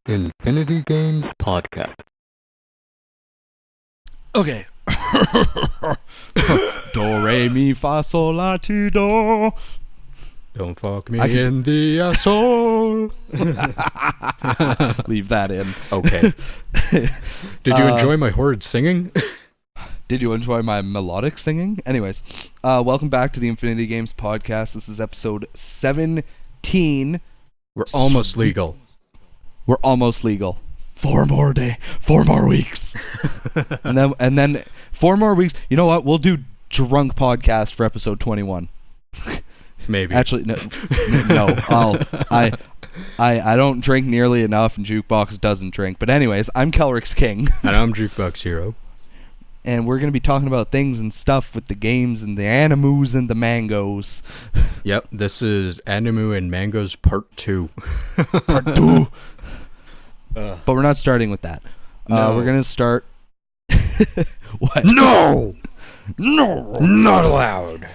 Infinity Games Podcast. Okay. Do, re, mi, fa, sol, la, ti, do. Don't fuck me in the asshole. Leave that in. Okay. Did you enjoy my horrid singing? Did you enjoy my melodic singing? Anyways, welcome back to the Infinity Games Podcast. This is episode 17. We're almost legal. We're almost legal. 4 more weeks. and then 4 more weeks. You know what? We'll do drunk podcast for episode 21. Maybe. Actually, no. I don't drink nearly enough, and Jukebox doesn't drink. But anyways, I'm KelryxsKing. And I'm Jukeboxhero. And we're going to be talking about things and stuff with the games and the animus and the mangos. Yep, this is Animu and Mangoes Part 2. Part 2. But we're not starting with that. No. We're going to start... What? No! No! Not allowed!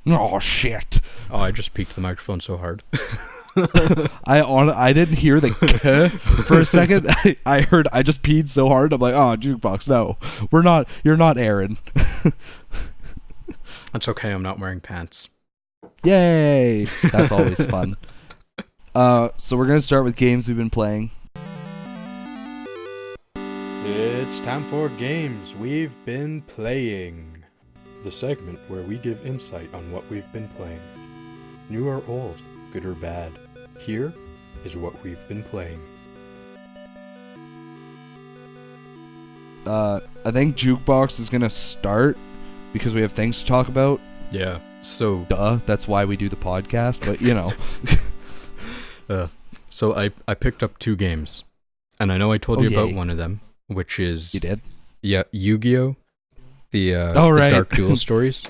Oh, shit. Oh, I just peeked the microphone so hard. I didn't hear the for a second. I just peed so hard. I'm like, oh, Jukebox, no. You're not Aaron. That's okay, I'm not wearing pants. Yay! That's always fun. So we're going to start with games we've been playing. It's time for games we've been playing. The segment where we give insight on what we've been playing. New or old, good or bad. Here is what we've been playing. I think Jukebox is going to start because we have things to talk about. Yeah, so... Duh, that's why we do the podcast, but you know. So I picked up 2 games. And I know I told you about one of them, which is... You did? Yeah, Yu-Gi-Oh! The right. Dark Duel Stories.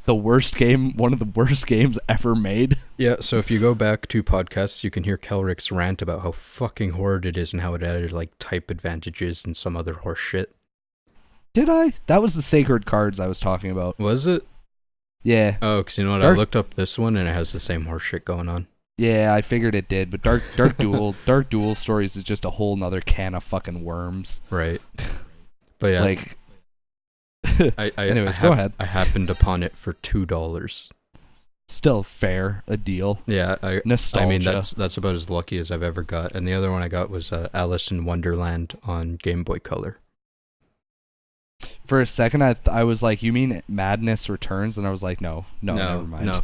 The worst game, one of the worst games ever made. Yeah, so if you go back 2 podcasts, you can hear Kelryx rant about how fucking horrid it is and how it added, like, type advantages and some other horse shit. Did I? That was the Sacred Cards I was talking about. Was it? Yeah. Oh, because you know what? I looked up this one and it has the same horse shit going on. Yeah, I figured it did, but Dark Duel Stories is just a whole nother can of fucking worms. Right. But yeah. Like... Anyways, go ahead. I happened upon it for $2. Still fair, a deal. Yeah, Nostalgia. I mean that's about as lucky as I've ever got. And the other one I got was Alice in Wonderland on Game Boy Color. For a second, I was like, "You mean Madness Returns?" And I was like, "No, never mind." No.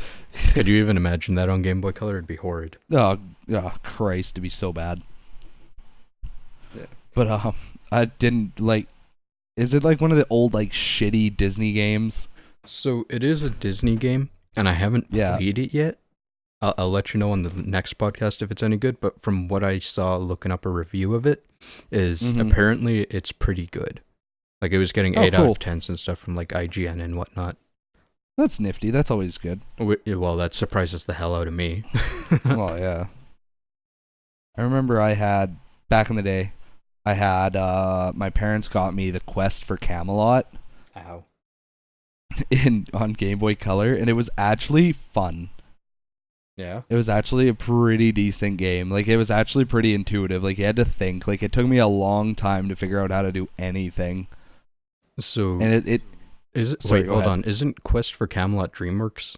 Could you even imagine that on Game Boy Color? It'd be horrid. Oh, Christ, it'd be so bad. Yeah. But I didn't like. Is it like one of the old like shitty Disney games? So it is a Disney game, and I haven't played it yet. I'll let you know on the next podcast if it's any good, but from what I saw looking up a review of it, is apparently it's pretty good. Like it was getting 8 out of 10s and stuff from like IGN and whatnot. That's nifty. That's always good. Well, that surprises the hell out of me. Well, yeah. I remember back in the day, my parents got me the Quest for Camelot. Ow. On Game Boy Color, and it was actually fun. Yeah. It was actually a pretty decent game. Like it was actually pretty intuitive. Like you had to think. Like it took me a long time to figure out how to do anything. So and it is it? Sorry, wait, hold on. Isn't Quest for Camelot DreamWorks?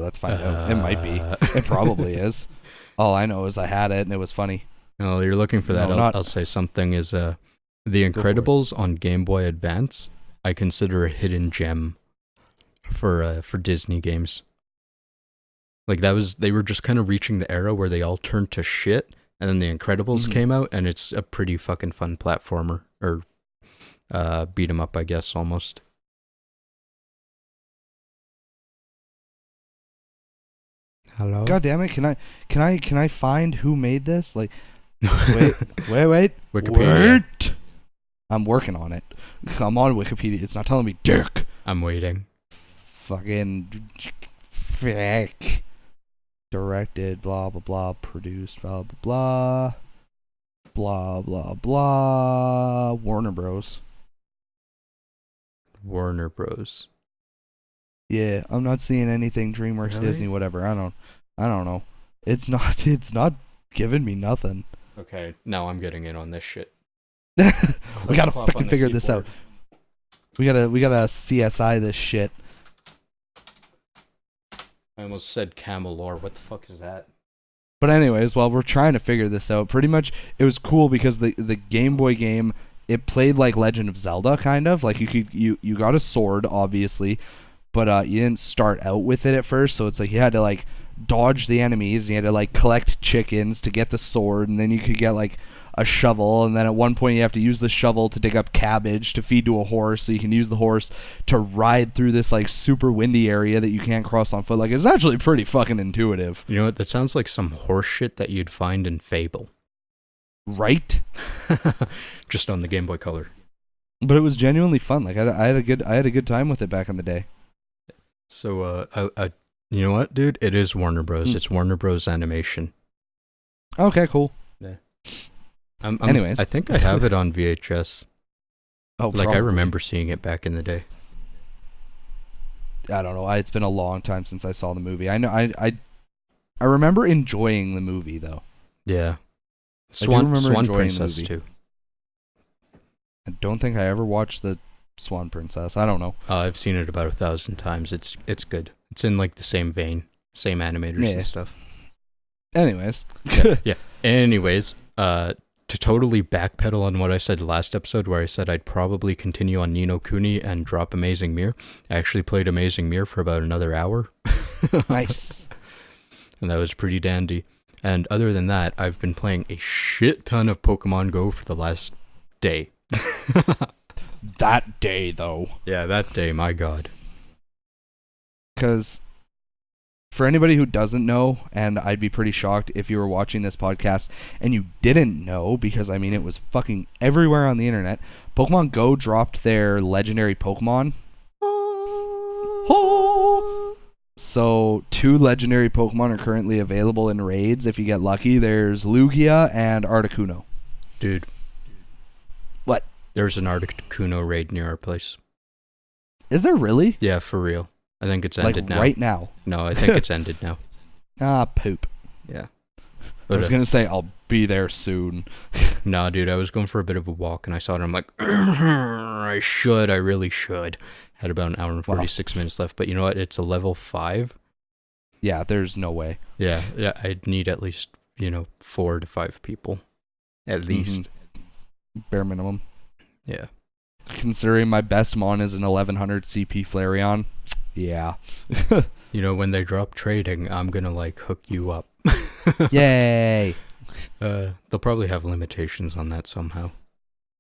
Let's find out. It might be. It probably is. All I know is I had it and it was funny. No, you're looking for that. I'll say something is The Incredibles on Game Boy Advance. I consider a hidden gem for Disney games. Like they were just kind of reaching the era where they all turned to shit, and then The Incredibles came out, and it's a pretty fucking fun platformer or beat 'em up, I guess, almost. Hello? God damn it! Can I find who made this? Like, wait. Wikipedia. Wait. I'm working on it. I'm on Wikipedia. It's not telling me dick. I'm waiting. Fucking frick. Directed, blah blah blah. Produced, blah blah blah. Blah blah blah. Warner Bros. Yeah, I'm not seeing anything DreamWorks, Really? Disney, whatever. I don't know. It's not giving me nothing. Okay, now I'm getting in on this shit. We gotta fucking figure this out. We gotta CSI this shit. I almost said Camelor. What the fuck is that? But anyways, while we're trying to figure this out, pretty much it was cool because the Game Boy game, it played like Legend of Zelda, kind of. Like you got a sword, obviously, but you didn't start out with it at first, so it's like you had to like dodge the enemies, and you had to like collect chickens to get the sword, and then you could get like a shovel, and then at one point you have to use the shovel to dig up cabbage to feed to a horse, so you can use the horse to ride through this like super windy area that you can't cross on foot. Like, it's actually pretty fucking intuitive. You know what? That sounds like some horse shit that you'd find in Fable. Right? Just on the Game Boy Color. But it was genuinely fun. Like, I had a good time with it back in the day. So, you know what, dude? It is Warner Bros. It's Warner Bros. Animation. Okay, cool. Yeah. Anyways. I think I have it on VHS. Oh, like, probably. I remember seeing it back in the day. I don't know. It's been a long time since I saw the movie. I know. I remember enjoying the movie, though. Yeah. Swan Princess, too. I don't think I ever watched the Swan Princess. I don't know. I've seen it about 1,000 times. It's good. It's in like the same vein, same animators and stuff. Anyways. Yeah. Anyways, to totally backpedal on what I said last episode, where I said I'd probably continue on Ni no Kuni and drop Amazing Mirror, I actually played Amazing Mirror for about another hour. Nice. And that was pretty dandy. And other than that, I've been playing a shit ton of Pokemon Go for the last day. That day, though. Yeah, that day, my god. Because for anybody who doesn't know, and I'd be pretty shocked if you were watching this podcast and you didn't know, because I mean it was fucking everywhere on the internet, Pokemon Go dropped their legendary Pokemon. So 2 legendary Pokemon are currently available in raids if you get lucky. There's Lugia and Articuno. Dude. What? There's an Articuno raid near our place. Is there really? Yeah, for real. I think it's ended now. Right now? No, I think it's ended now. Poop. Yeah. But I was going to say, I'll be there soon. Nah, dude, I was going for a bit of a walk, and I saw it, and I'm like, I really should. Had about an hour and 46 minutes left, but you know what? It's a level 5. Yeah, there's no way. Yeah, I'd need at least, 4 to 5 people. At least. Bare minimum. Yeah. Considering my best mon is an 1100 CP Flareon. Yeah. When they drop trading, I'm gonna hook you up. Yay. They'll probably have limitations on that somehow.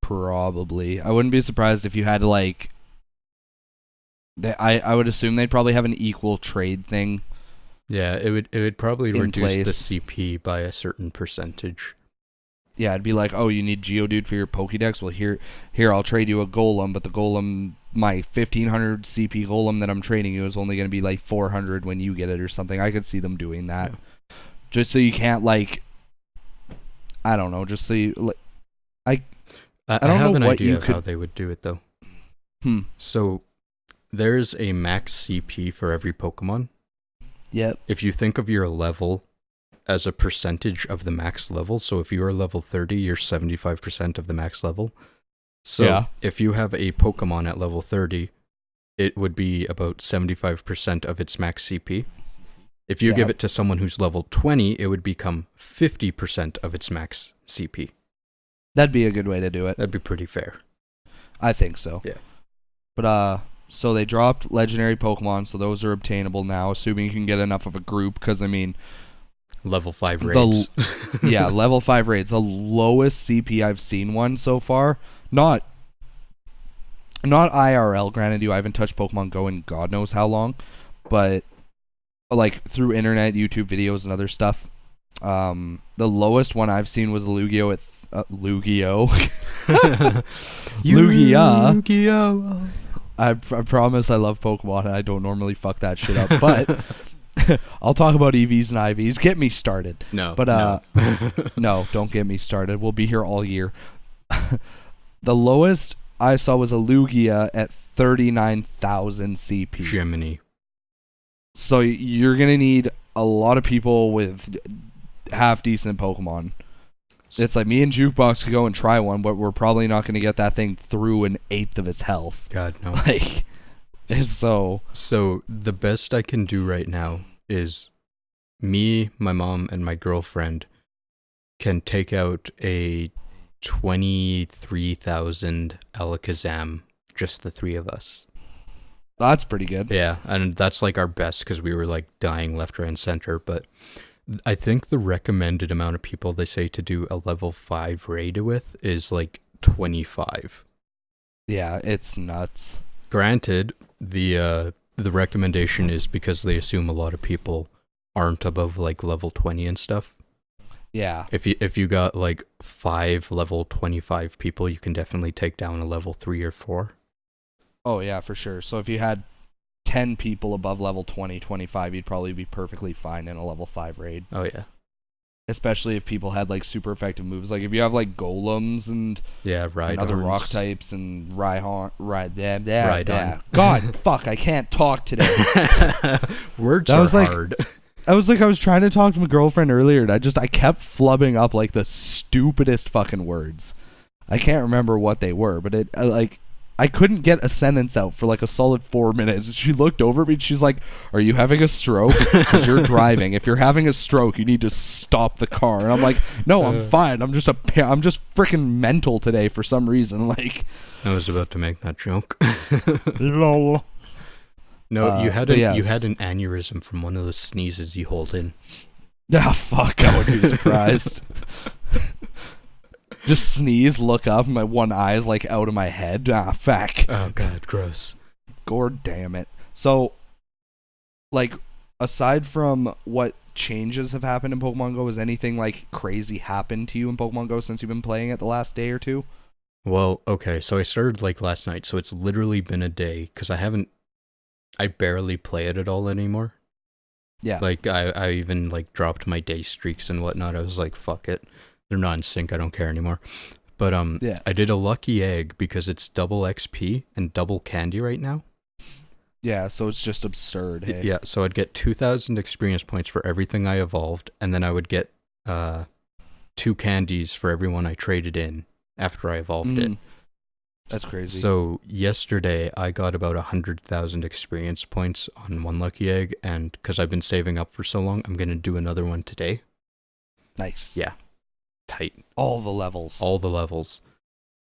Probably. I wouldn't be surprised if you had I would assume they'd probably have an equal trade thing. Yeah, it would probably reduce the CP by a certain percentage. Yeah, it'd be like, oh, you need Geodude for your Pokédex? Well, here, I'll trade you a Golem, but the Golem, my 1500 CP Golem that I'm trading you is only going to be like 400 when you get it or something. I could see them doing that. Yeah. Just so you can't, I don't know, just so you, I don't have know an what idea you of could... how they would do it, though. So, there's a max CP for every Pokemon. Yep. If you think of your level as a percentage of the max level, so if you are level 30, you're 75% of the max level. So if you have a Pokemon at level 30, it would be about 75% of its max CP. If you give it to someone who's level 20, it would become 50% of its max CP. That'd be a good way to do it. That'd be pretty fair. I think so. Yeah. But, so they dropped legendary Pokemon, so those are obtainable now, assuming you can get enough of a group, because, I mean... Level 5 raids. Yeah, level 5 raids. The lowest CP I've seen one so far. Not IRL, granted I haven't touched Pokemon Go in God knows how long, but through internet, YouTube videos, and other stuff. The lowest one I've seen was Lugia at Lugia. Lugia. I promise I love Pokemon and I don't normally fuck that shit up, but I'll talk about EVs and IVs. Get me started. No. But no, don't get me started. We'll be here all year. The lowest I saw was a Lugia at 39,000 CP. Jiminy. So you're going to need a lot of people with half decent Pokemon. It's like me and Jukebox could go and try one, but we're probably not going to get that thing through an eighth of its health. God, no. Like, so the best I can do right now is me, my mom, and my girlfriend can take out a 23,000 Alakazam, just the three of us. That's pretty good. Yeah, and that's like our best because we were like dying left, right, and center. But I think the recommended amount of people they say to do a level 5 raid with is like 25. Yeah, it's nuts. Granted, the recommendation is because they assume a lot of people aren't above like level 20 and stuff. Yeah. If you got like 5 level 25 people, you can definitely take down a level 3 or 4. Oh, yeah, for sure. So if you had 10 people above level 20, 25, you'd probably be perfectly fine in a level 5 raid. Oh, yeah. Especially if people had, like, super effective moves. Like, if you have, like, golems and other rock types and Rhydon. God, fuck, I can't talk today. Words are hard. I was trying to talk to my girlfriend earlier, and I kept flubbing up, like, the stupidest fucking words. I can't remember what they were, but I couldn't get a sentence out for like a solid 4 minutes. She looked over at me and she's like, "Are you having a stroke? Because you're driving. If you're having a stroke, you need to stop the car." And I'm like, "No, I'm fine. I'm just freaking mental today for some reason." Like, I was about to make that joke. Lol. No, you had an aneurysm from one of those sneezes you hold in. Ah, fuck! I would be surprised. Just sneeze, look up, and my one eye is like out of my head. Ah, fuck. Oh, God, gross. God damn it. So, like, aside from what changes have happened in Pokemon Go, has anything, like, crazy happened to you in Pokemon Go since you've been playing it the last day or two? Well, okay, so I started, like, last night, so it's literally been a day, because I barely play it at all anymore. Yeah. Like, I even, like, dropped my day streaks and whatnot. I was like, fuck it. They're not in sync. I don't care anymore. But yeah. I did a lucky egg because it's double XP and double candy right now. Yeah, so it's just absurd. Hey? Yeah, so I'd get 2,000 experience points for everything I evolved, and then I would get 2 candies for everyone I traded in after I evolved it. That's crazy. So yesterday I got about 100,000 experience points on one lucky egg, and because I've been saving up for so long, I'm gonna do another one today. Nice. Yeah. Tight. All the levels.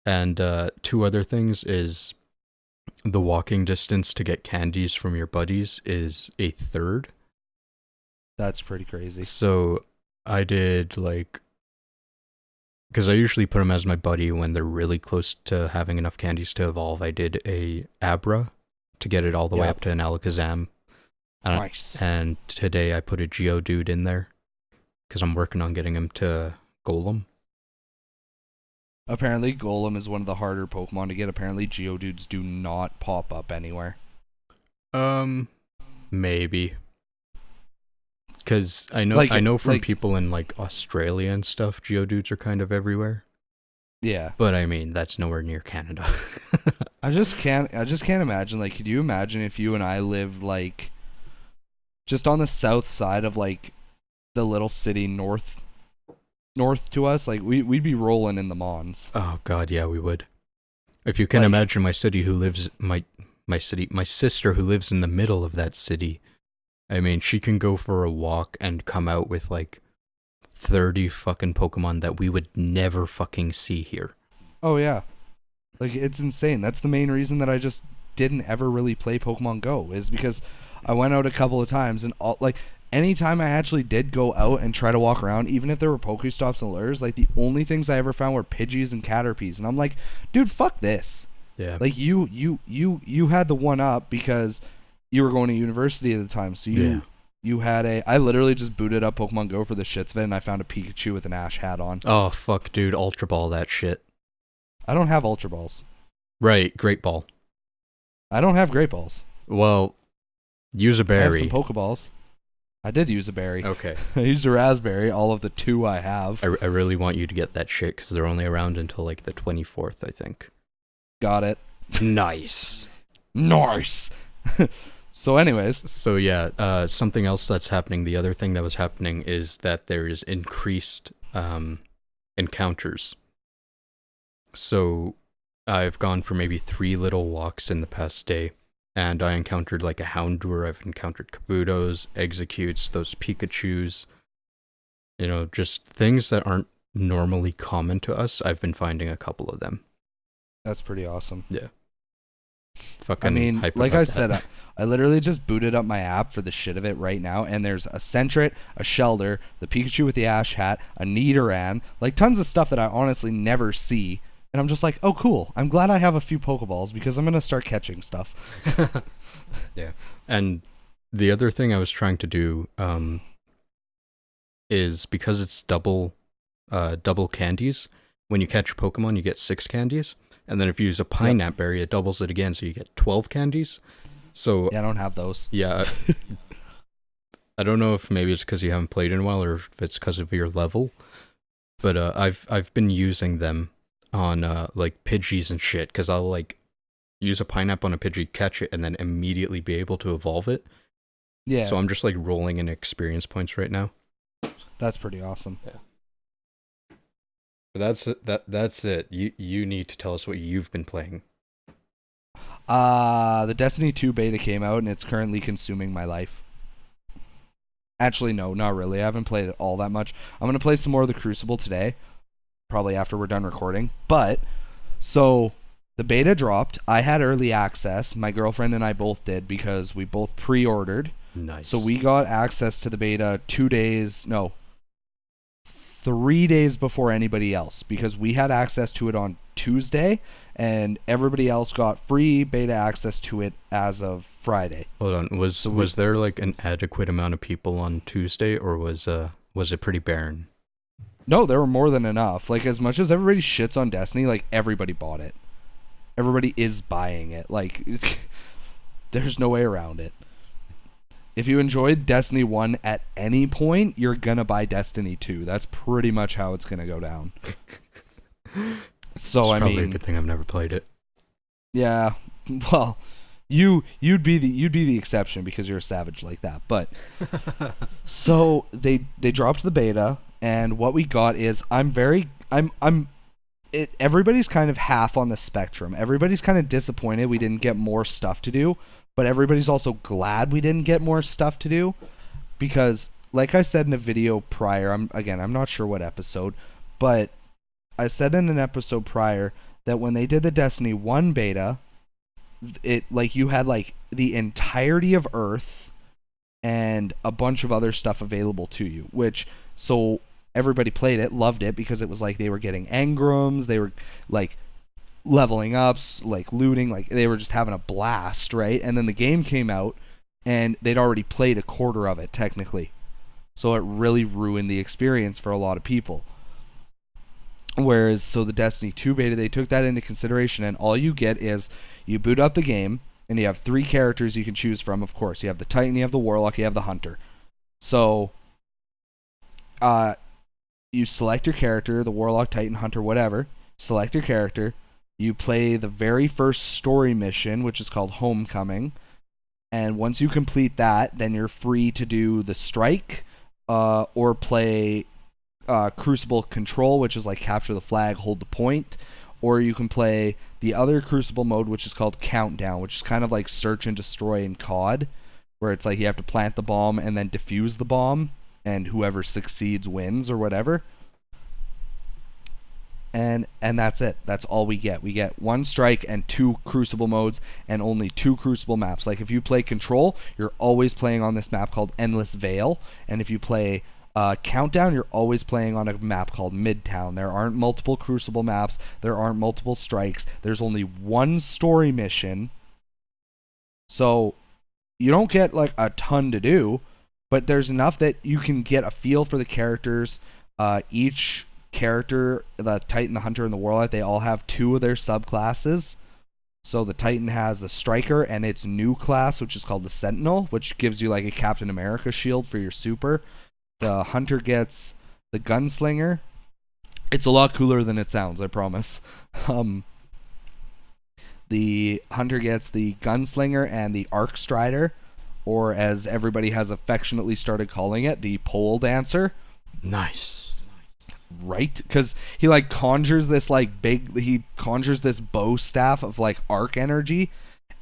And 2 other things is the walking distance to get candies from your buddies is 1/3. That's pretty crazy. So I did like, because I usually put them as my buddy when they're really close to having enough candies to evolve. I did a Abra to get it all the way up to an Alakazam. Nice. And today I put a Geodude in there because I'm working on getting him to Golem. Apparently, Golem is one of the harder Pokemon to get. Apparently, Geodudes do not pop up anywhere. Maybe. Because I know from people in like Australia and stuff, Geodudes are kind of everywhere. Yeah. But I mean, that's nowhere near Canada. I just can't imagine, like, could you imagine if you and I lived like just on the south side of like the little city north to us? Like, we'd be rolling in the Mons. Oh God, yeah, we would. If you can imagine my sister who lives in the middle of that city. I mean, she can go for a walk and come out with like 30 fucking Pokemon that we would never fucking see here. Oh yeah. Like, it's insane. That's the main reason that I just didn't ever really play Pokemon Go, is because I went out a couple of times and anytime I actually did go out and try to walk around, even if there were Pokestops and lures, like, the only things I ever found were Pidgeys and Caterpies. And I'm like, dude, fuck this. Yeah. Like, you had the one up because you were going to university at the time. So you had I literally just booted up Pokemon Go for the shits of it, and I found a Pikachu with an Ash hat on. Oh, fuck, dude. Ultra Ball that shit. I don't have Ultra Balls. Right, Great Ball. I don't have Great Balls. Well, use a berry. I have some Pokeballs. I did use a berry. Okay. I used a raspberry, all of the 2 I have. I really want you to get that shit because they're only around until like the 24th, I think. Got it. Nice. Nice. So anyways. So yeah, something else that's happening, the other thing that was happening is that there is increased encounters. So I've gone for maybe 3 little walks in the past day, and I encountered like a Houndour, I've encountered Kabutos, Executes, those Pikachus, just things that aren't normally common to us. I've been finding a couple of them. That's pretty awesome. Yeah. Like I said, I literally just booted up my app for the shit of it right now, and there's a Sentret, a Shelder, the Pikachu with the Ash Hat, a Nidoran, like tons of stuff that I honestly never see. And I'm just like, oh, cool. I'm glad I have a few Pokeballs because I'm going to start catching stuff. Yeah. And the other thing I was trying to do is because it's double candies, when you catch a Pokemon, you get 6 candies. And then if you use a Pineapple Berry, it doubles it again, so you get 12 candies. So yeah, I don't have those. Yeah. I don't know if maybe it's because you haven't played in a while or if it's because of your level. But I've been using them on like Pidgeys and shit, because I'll like use a Pineapple on a Pidgey, catch it, and then immediately be able to evolve it. Yeah. So I'm just like rolling in experience points right now. That's pretty awesome. Yeah. But that's it. You need to tell us what you've been playing. The Destiny 2 beta came out and it's currently consuming my life. Actually, no, not really. I haven't played it all that much. I'm going to play some more of the Crucible today, probably after we're done recording. But, so, the beta dropped. I had early access. My girlfriend and I both did because we both pre-ordered. Nice. So we got access to the beta 3 days before anybody else, because we had access to it on Tuesday and everybody else got free beta access to it as of Friday. Hold on, was there like an adequate amount of people on Tuesday, or was it pretty barren? No, there were more than enough. Like, as much as everybody shits on Destiny, like, everybody bought it. Everybody is buying it. Like, there's no way around it. If you enjoyed Destiny 1 at any point, you're gonna buy Destiny 2. That's pretty much how it's gonna go down. So it's probably a good thing I've never played it. Yeah, well, you'd be the exception because you're a savage like that. But so they dropped the beta, and what we got is everybody's kind of half on the spectrum. Everybody's kind of disappointed we didn't get more stuff to do. But everybody's also glad we didn't get more stuff to do, because, like I said in a video prior, I'm not sure what episode, but I said in an episode prior that when they did the Destiny 1 beta, it like you had like the entirety of Earth and a bunch of other stuff available to you, which, so everybody played it, loved it, because it was like they were getting engrams, they were like leveling up, like looting, like they were just having a blast, right? And then the game came out and they'd already played a quarter of it technically, so it really ruined the experience for a lot of people. Whereas, so the Destiny 2 beta, they took that into consideration, and all you get is you boot up the game and you have 3 characters you can choose from. Of course, you have the Titan, you have the Warlock, you have the Hunter. So you select your character, the Warlock, Titan, Hunter, whatever. Select your character. You play the very first story mission, which is called Homecoming. And once you complete that, then you're free to do the Strike, or play Crucible Control, which is like capture the flag, hold the point. Or you can play the other Crucible mode, which is called Countdown, which is kind of like Search and Destroy in COD, where it's like you have to plant the bomb and then defuse the bomb, and whoever succeeds wins or whatever. And that's it. That's all we get. We get 1 Strike and 2 Crucible modes and only 2 Crucible maps. Like, if you play Control, you're always playing on this map called Endless Vale. And if you play Countdown, you're always playing on a map called Midtown. There aren't multiple Crucible maps. There aren't multiple strikes. There's only 1 story mission. So you don't get like a ton to do, but there's enough that you can get a feel for the characters. Each character, the Titan, the Hunter, and the Warlock, they all have 2 of their subclasses. So the Titan has the Striker and its new class, which is called the Sentinel, which gives you like a Captain America shield for your super. The Hunter gets the Gunslinger. It's a lot cooler than it sounds, I promise. The Hunter gets the Gunslinger and the Arc Strider. or as everybody has affectionately started calling it, the pole dancer. Nice. Right? Because he like conjures this bow staff of like arc energy,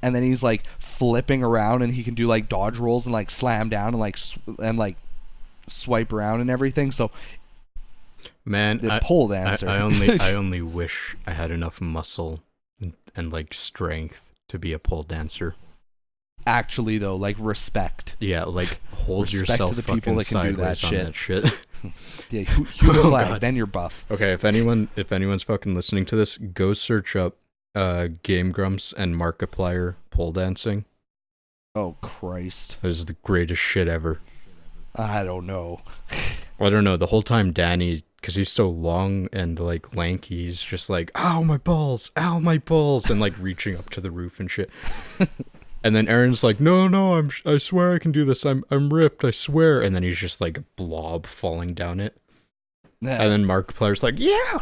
and then he's like flipping around, and he can do like dodge rolls and like slam down and like swipe around and everything. So man, the pole dancer. I only wish I had enough muscle and like strength to be a pole dancer. Actually, though, like respect. Yeah, like hold respect yourself to the fucking people that can do that sideways on shit. that shit. Yeah, human flag. God. Then you're buff. Okay, if anyone's fucking listening to this, go search up Game Grumps and Markiplier pole dancing. Oh Christ! It was the greatest shit ever. I don't know. I don't know. The whole time, Danny, because he's so long and like lanky, he's just like, "Ow, my balls! Ow, my balls!" and like reaching up to the roof and shit. And then Aaron's like, "No, I swear I can do this. I'm ripped. I swear." And then he's just like a blob falling down it. Yeah. And then Markiplier's like, "Yeah,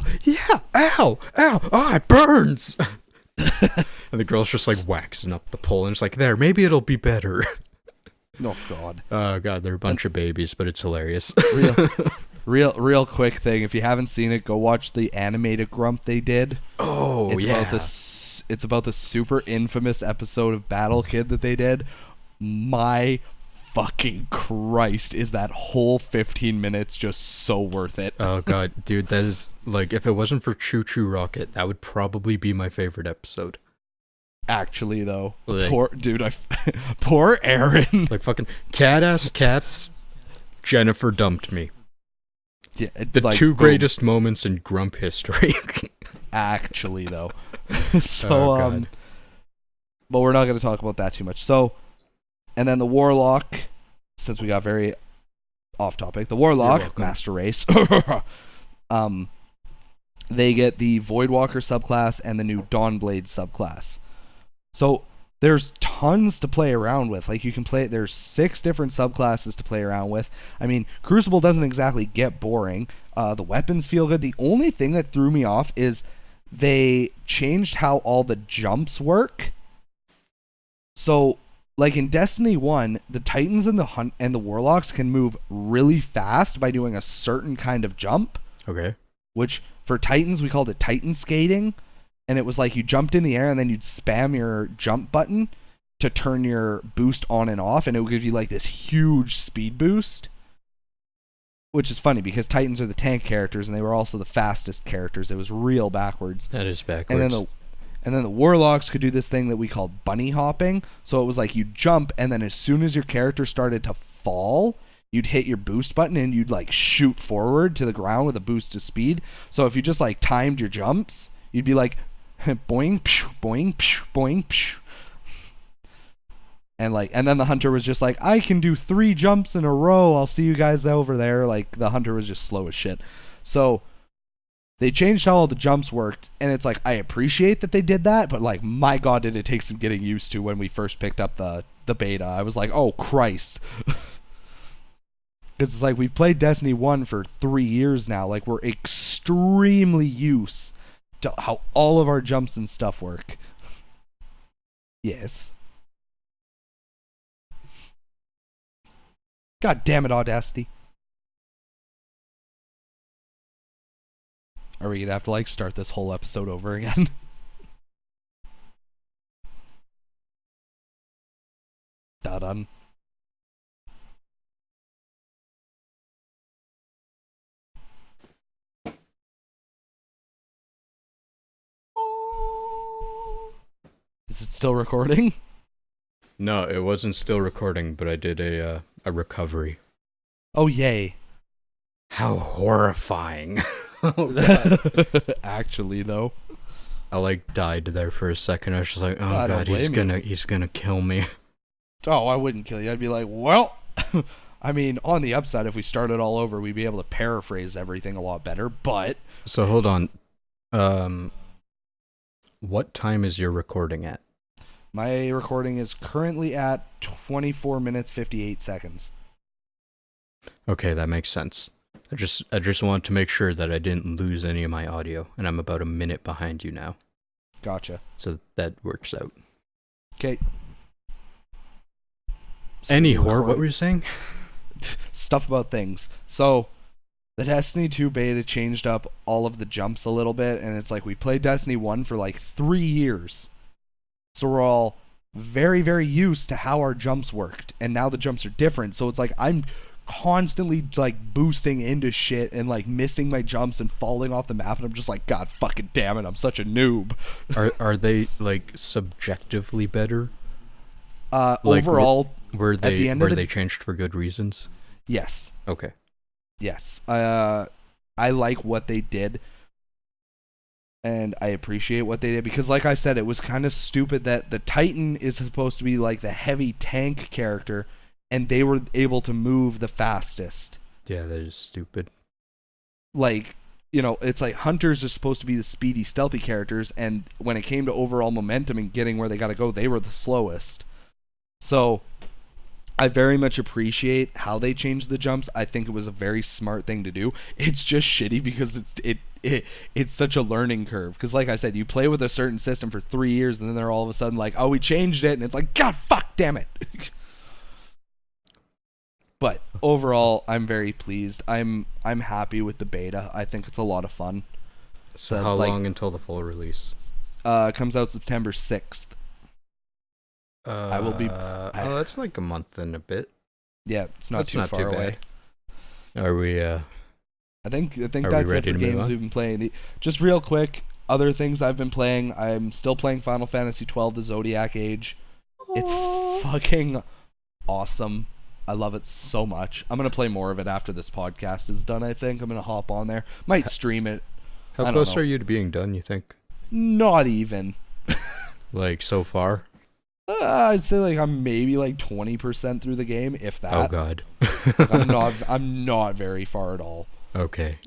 ow, oh, it burns." And the girl's just like waxing up the pole, and it's like, "There, maybe it'll be better." Oh God. Oh God, they're a bunch of babies, but it's hilarious. Real quick thing. If you haven't seen it, go watch the animated Grump they did. Oh, It's about the super infamous episode of Battle Kid that they did. My fucking Christ, is that whole 15 minutes just so worth it? Oh God, dude, that is like, if it wasn't for Choo Choo Rocket, that would probably be my favorite episode. Actually, though, like, poor Aaron. Like fucking cat-ass cats. Jennifer dumped me. Yeah, the like, two greatest moments in Grump history. Actually, though. So, but we're not going to talk about that too much. So, and then the Warlock, since we got very off topic, the Warlock, Master Race, they get the Voidwalker subclass and the new Dawnblade subclass. So, there's tons to play around with. Like, you can play, there's 6 different subclasses to play around with. I mean, Crucible doesn't exactly get boring. The weapons feel good. The only thing that threw me off is they changed how all the jumps work. So, like in Destiny 1, the Titans and the Warlocks can move really fast by doing a certain kind of jump. Okay. Which, for Titans, we called it Titan skating. And it was like you jumped in the air and then you'd spam your jump button to turn your boost on and off, and it would give you like this huge speed boost. Which is funny because Titans are the tank characters and they were also the fastest characters. It was real backwards. That is backwards. And then the Warlocks could do this thing that we called bunny hopping. So it was like you jump, and then as soon as your character started to fall, you'd hit your boost button and you'd like shoot forward to the ground with a boost of speed. So if you just like timed your jumps, you'd be like boing, psh, boing, psh, boing, psh. And then the hunter was just like, I can do 3 jumps in a row. I'll see you guys over there. Like, the hunter was just slow as shit. So they changed how all the jumps worked, and it's like, I appreciate that they did that, but like, my God, did it take some getting used to when we first picked up the beta. I was like, oh Christ. Because it's like, we've played Destiny 1 for 3 years now. Like, we're extremely used to how all of our jumps and stuff work. Yes. God damn it, Audacity. Are we gonna have to like start this whole episode over again? Done. Is it still recording? No, it wasn't still recording, but I did a recovery. Oh, yay. How horrifying. Actually, though. I like died there for a second. I was just like, oh God, he's gonna kill me. Oh, I wouldn't kill you. I'd be like, well, I mean, on the upside, if we started all over, we'd be able to paraphrase everything a lot better, but... So, hold on. What time is your recording at? My recording is currently at 24 minutes, 58 seconds. Okay, that makes sense. I just wanted to make sure that I didn't lose any of my audio, and I'm about a minute behind you now. Gotcha. So that works out. Okay. What were you saying? Stuff about things. So, the Destiny 2 beta changed up all of the jumps a little bit, and it's like we played Destiny 1 for like 3 years. So we're all very, very used to how our jumps worked, and now the jumps are different. So it's like I'm constantly like boosting into shit and like missing my jumps and falling off the map, and I'm just like, God fucking damn it, I'm such a noob. Are they like subjectively better? Like, overall, were they changed for good reasons? Yes. Okay. Yes. I like what they did, and I appreciate what they did, because like I said, it was kind of stupid that the Titan is supposed to be like the heavy tank character, and they were able to move the fastest. Yeah, that is stupid. Like, you know, it's like hunters are supposed to be the speedy, stealthy characters, and when it came to overall momentum and getting where they got to go, they were the slowest. So, I very much appreciate how they changed the jumps. I think it was a very smart thing to do. It's just shitty because it's such a learning curve. Because like I said, you play with a certain system for 3 years, and then they're all of a sudden like, oh, we changed it, and it's like, God, fuck, damn it. But overall, I'm very pleased. I'm happy with the beta. I think it's a lot of fun. So how long until the full release? It comes out September 6th. I will be. That's like a month and a bit. Yeah, it's not too far away. Are we? I think that's it for games we've been playing. Just real quick, other things I've been playing. I'm still playing Final Fantasy XII: The Zodiac Age. It's fucking awesome. I love it so much. I'm going to play more of it after this podcast is done, I think. I'm going to hop on there. Might stream it. How close are you to being done, you think? Not even. Like, so far? I'd say like I'm maybe like 20% through the game, if that. Oh, God. I'm not very far at all. Okay.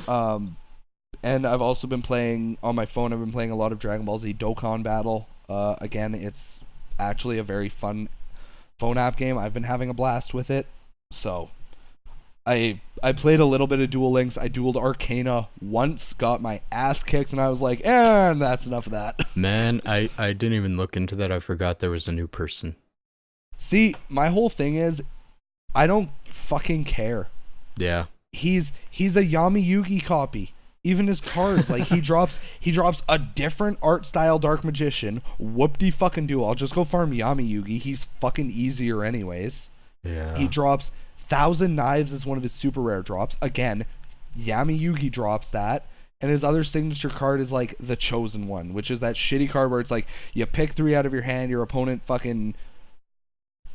And I've also been playing, on my phone, I've been playing a lot of Dragon Ball Z Dokkan Battle. Again, it's actually a very fun phone app game. I've been having a blast with it. So I played a little bit of Duel Links. I dueled Arcana once, got my ass kicked, and I was like, and that's enough of that. Man, I didn't even look into that. I forgot there was a new person. See, my whole thing is I don't fucking care. Yeah. He's a Yami Yugi copy. Even his cards, like he drops a different art style Dark Magician. Whoop-de-fucking-do. I'll just go farm Yami Yugi. He's fucking easier anyways. Yeah. He drops 1,000 Knives as one of his super rare drops. Again, Yami Yugi drops that. And his other signature card is like the Chosen One, which is that shitty card where it's like you pick 3 out of your hand, your opponent fucking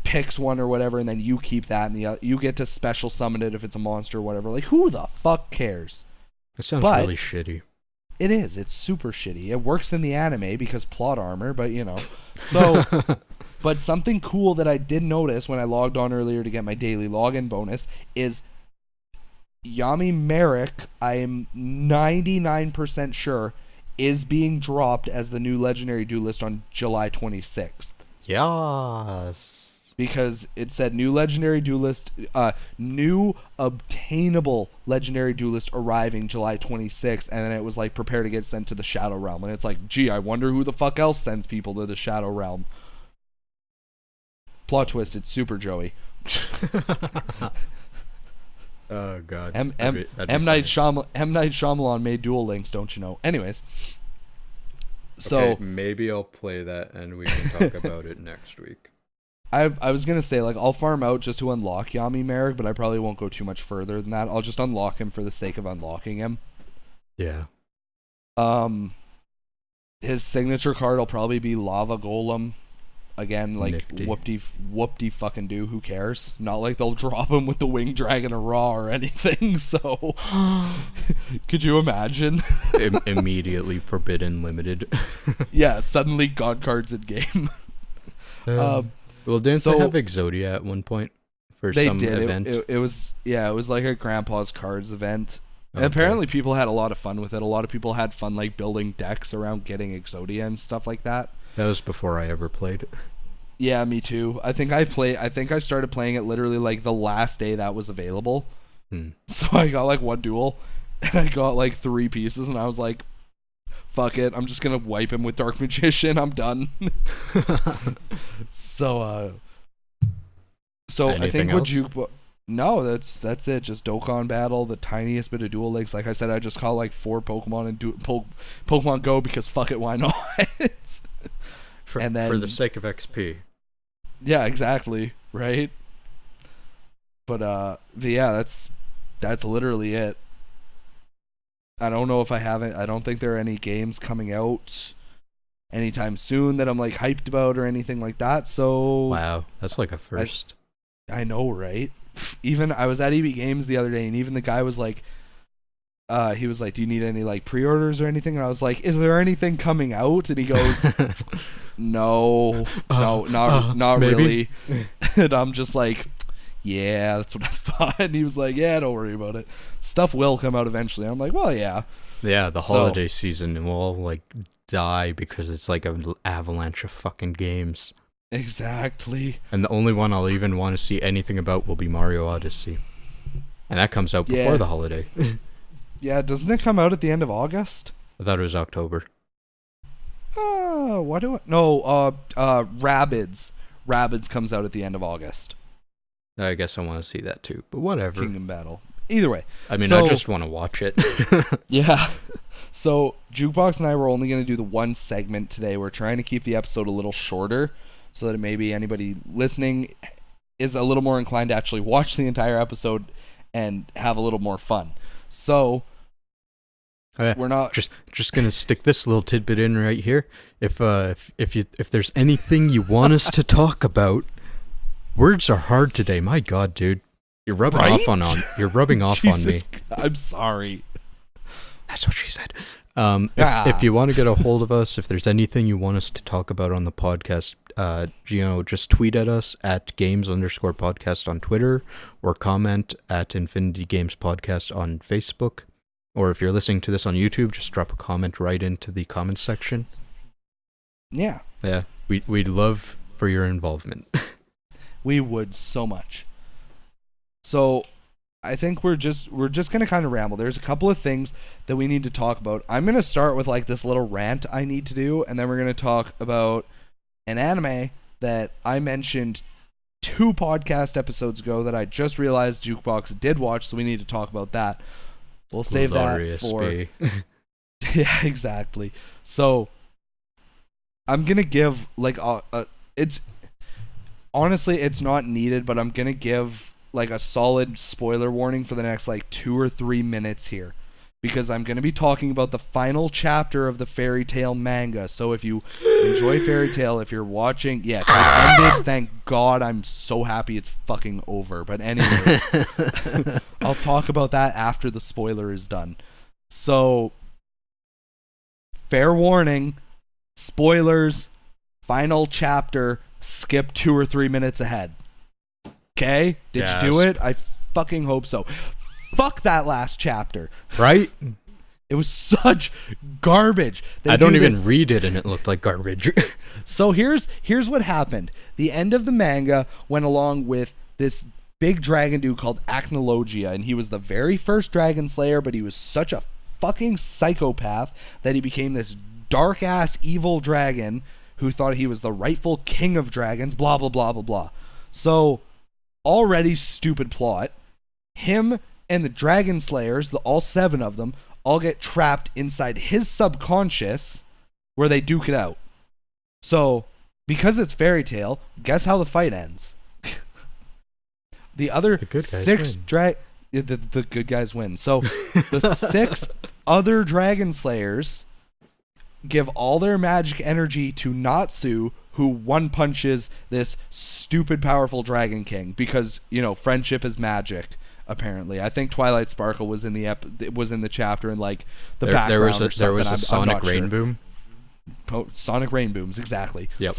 picks one or whatever, and then you keep that, and you get to special summon it if it's a monster or whatever. Like, who the fuck cares? It sounds really shitty. It is. It's super shitty. It works in the anime because plot armor, but you know. So, but something cool that I did notice when I logged on earlier to get my daily login bonus is Yami Merrick, I am 99% sure, is being dropped as the new legendary duelist on July 26th. Yes. Because it said new legendary duelist, new obtainable legendary duelist arriving July 26th, and then it was like prepare to get sent to the Shadow Realm, and it's like, gee, I wonder who the fuck else sends people to the Shadow Realm. Plot twist, it's Super Joey. Oh God. M. Night Shyamalan made Duel Links, don't you know? Anyways. So okay, maybe I'll play that and we can talk about it next week. I was going to say, like, I'll farm out just to unlock Yami Merrick, but I probably won't go too much further than that. I'll just unlock him for the sake of unlocking him. Yeah. His signature card will probably be Lava Golem. Again, like, whoop-de fucking do, who cares? Not like they'll drop him with the Winged Dragon or Raw or anything, so... Could you imagine? Immediately forbidden limited. Yeah, suddenly God cards in game. Well, didn't they have Exodia at one point for some event? It was like a Grandpa's Cards event. Okay. And apparently people had a lot of fun with it. A lot of people had fun like building decks around getting Exodia and stuff like that. That was before I ever played it. Yeah, me too. I think I started playing it literally like the last day that was available. So I got like one duel and I got like 3 pieces and I was like, fuck it, I'm just gonna wipe him with Dark Magician. I'm done. So So Anything I think else? what no, that's it. Just Dokkan Battle, the tiniest bit of Duel Links. Like I said, I just caught like 4 Pokemon and Pokemon Go because fuck it, why not? And then, for the sake of XP. Yeah, exactly. Right. But yeah, that's literally it. I don't know if I don't think there are any games coming out anytime soon that I'm like hyped about or anything like that. So Wow, that's like a first. I know, right? Even I was at EB Games the other day, and even the guy was like, he was like, "Do you need any like pre-orders or anything?" And I was like, "Is there anything coming out?" And he goes, "No, not maybe. really." And I'm just like, "Yeah, that's what I thought." And he was like, "Yeah, don't worry about it. Stuff will come out eventually." I'm like, "Well, yeah." Yeah, the holiday season will all like die because it's like an avalanche of fucking games. Exactly. And the only one I'll even want to see anything about will be Mario Odyssey. And that comes out before the holiday. Yeah, doesn't it come out at the end of August? I thought it was October. What do I... No, Rabbids. Rabbids comes out at the end of August. I guess I want to see that too, but whatever. Kingdom Battle. Either way. I mean, I just want to watch it. Yeah. So, Jukebox and I were only going to do the one segment today. We're trying to keep the episode a little shorter so that maybe anybody listening is a little more inclined to actually watch the entire episode and have a little more fun. So, we're not just gonna stick this little tidbit in right here. If there's anything you want us to talk about, words are hard today. My God, dude, you're rubbing off on you're rubbing off on me. I'm sorry. That's what she said. If you want to get a hold of us, if there's anything you want us to talk about on the podcast, just tweet at us at games_podcast on Twitter, or comment at Infinity Games Podcast on Facebook. Or if you're listening to this on YouTube, just drop a comment right into the comment section. Yeah. Yeah. We'd love for your involvement. We would so much. So I think we're just gonna kind of ramble. There's a couple of things that we need to talk about. I'm gonna start with like this little rant I need to do, and then we're gonna talk about an anime that I mentioned 2 podcast episodes ago that I just realized Jukebox did watch, so we need to talk about that. We'll save that for... Yeah, exactly. So I'm gonna give like it's honestly it's not needed, but I'm gonna give like a solid spoiler warning for the next like 2 or 3 minutes here, because I'm going to be talking about the final chapter of the Fairy Tail manga. So if you enjoy Fairy Tail, if you're watching, yes, it ended, thank God. I'm so happy it's fucking over. But anyways, I'll talk about that after the spoiler is done. So, fair warning, spoilers, final chapter, skip 2 or 3 minutes ahead. Okay? Did you do it? I fucking hope so. Fuck that last chapter. Right? It was such garbage. I don't even read it and it looked like garbage. So here's what happened. The end of the manga went along with this big dragon dude called Acnologia, and he was the very first dragon slayer, but he was such a fucking psychopath that he became this dark-ass evil dragon who thought he was the rightful king of dragons, blah, blah, blah, blah, blah. So... already stupid plot. Him and the Dragon Slayers, all 7 of them, all get trapped inside his subconscious where they duke it out. So, because it's Fairy Tail, guess how the fight ends? The other 6 the good guys win. So, the 6 other Dragon Slayers give all their magic energy to Natsu, who one punches this stupid powerful Dragon King because, friendship is magic. Apparently, I think Twilight Sparkle was in the chapter in like the background. There was a Sonic Rain Boom. Sonic Rain Booms, exactly. Yep.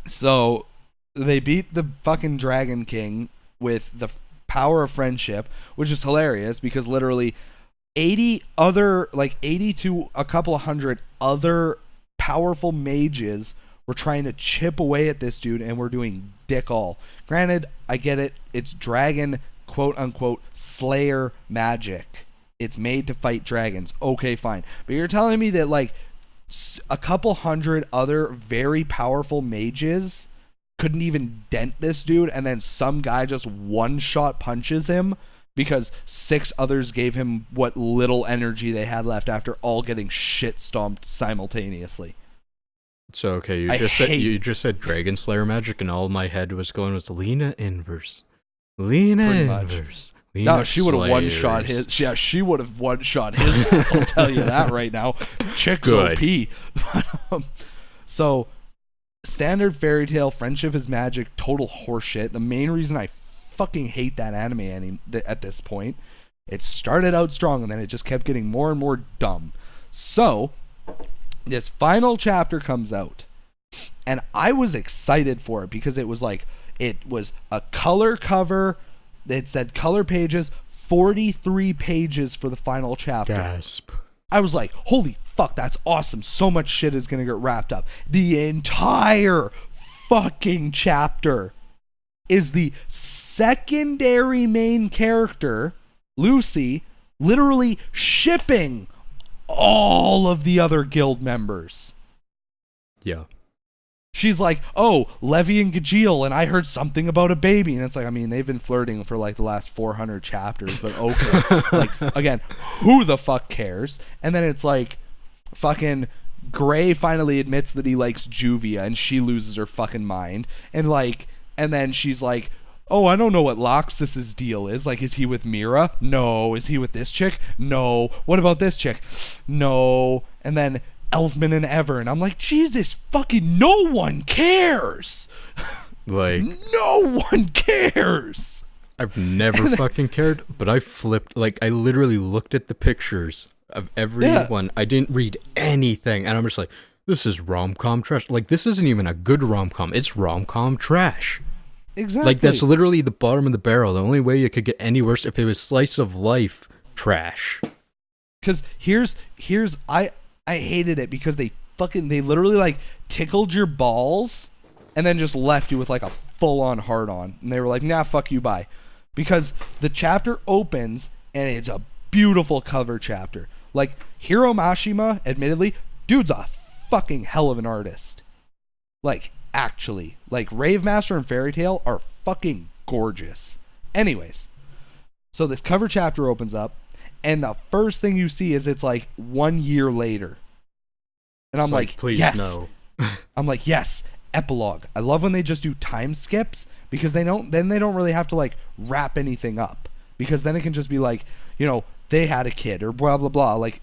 So they beat the fucking Dragon King with the power of friendship, which is hilarious because literally 80 to a couple of hundred other powerful mages were trying to chip away at this dude, and we're doing dick all. Granted, I get it. It's dragon, quote-unquote, slayer magic. It's made to fight dragons. Okay, fine. But you're telling me that, like, a couple hundred other very powerful mages couldn't even dent this dude, and then some guy just one-shot punches him because 6 others gave him what little energy they had left after all getting shit stomped simultaneously. So okay, you just said Dragon Slayer magic, and all my head was going was Lena Inverse. Lena Inverse. No, she would have one-shot his. Yeah, she would have one-shot his ass, I'll tell you that right now. Chick's OP. So, standard fairy tale, friendship is magic, total horseshit. The main reason I fucking hate that anime at this point, it started out strong and then it just kept getting more and more dumb. So, this final chapter comes out, and I was excited for it because it was a color cover. It said color pages, 43 pages for the final chapter. Gasp. I was like, holy fuck, that's awesome. So much shit is going to get wrapped up. The entire fucking chapter is the secondary main character, Lucy, literally shipping all of the other guild members. Yeah. She's like, oh, Levi and Gajeel, and I heard something about a baby. And it's like, I mean, they've been flirting for like the last 400 chapters, but okay. Like, again, who the fuck cares? And then it's like, fucking Gray finally admits that he likes Juvia, and she loses her fucking mind. And then she's like, oh, I don't know what Loxus's deal is. Like, is he with Mira? No. Is he with this chick? No. What about this chick? No. And then Elfman and Ever, and I'm like, Jesus fucking, no one cares. Like, no one cares. I've never fucking cared, but I flipped, like, I literally looked at the pictures of everyone. I didn't read anything, and I'm just like, this is rom-com trash. Like, this isn't even a good rom-com. It's rom-com trash. Exactly. Like, that's literally the bottom of the barrel. The only way it could get any worse if it was slice of life trash. Because I hated it because they literally like tickled your balls and then just left you with like a full-on hard-on. And they were like, nah, fuck you, bye. Because the chapter opens and it's a beautiful cover chapter. Like, Hiro Mashima, admittedly, dude's a fucking hell of an artist. Like, actually. Like, Rave Master and Fairy Tail are fucking gorgeous. Anyways, so this cover chapter opens up, and the first thing you see is it's like 1 year later. And I'm like, please, yes. No. I'm like, yes, epilogue. I love when they just do time skips because they don't really have to like wrap anything up. Because then it can just be like, you know, they had a kid or blah, blah, blah. Like,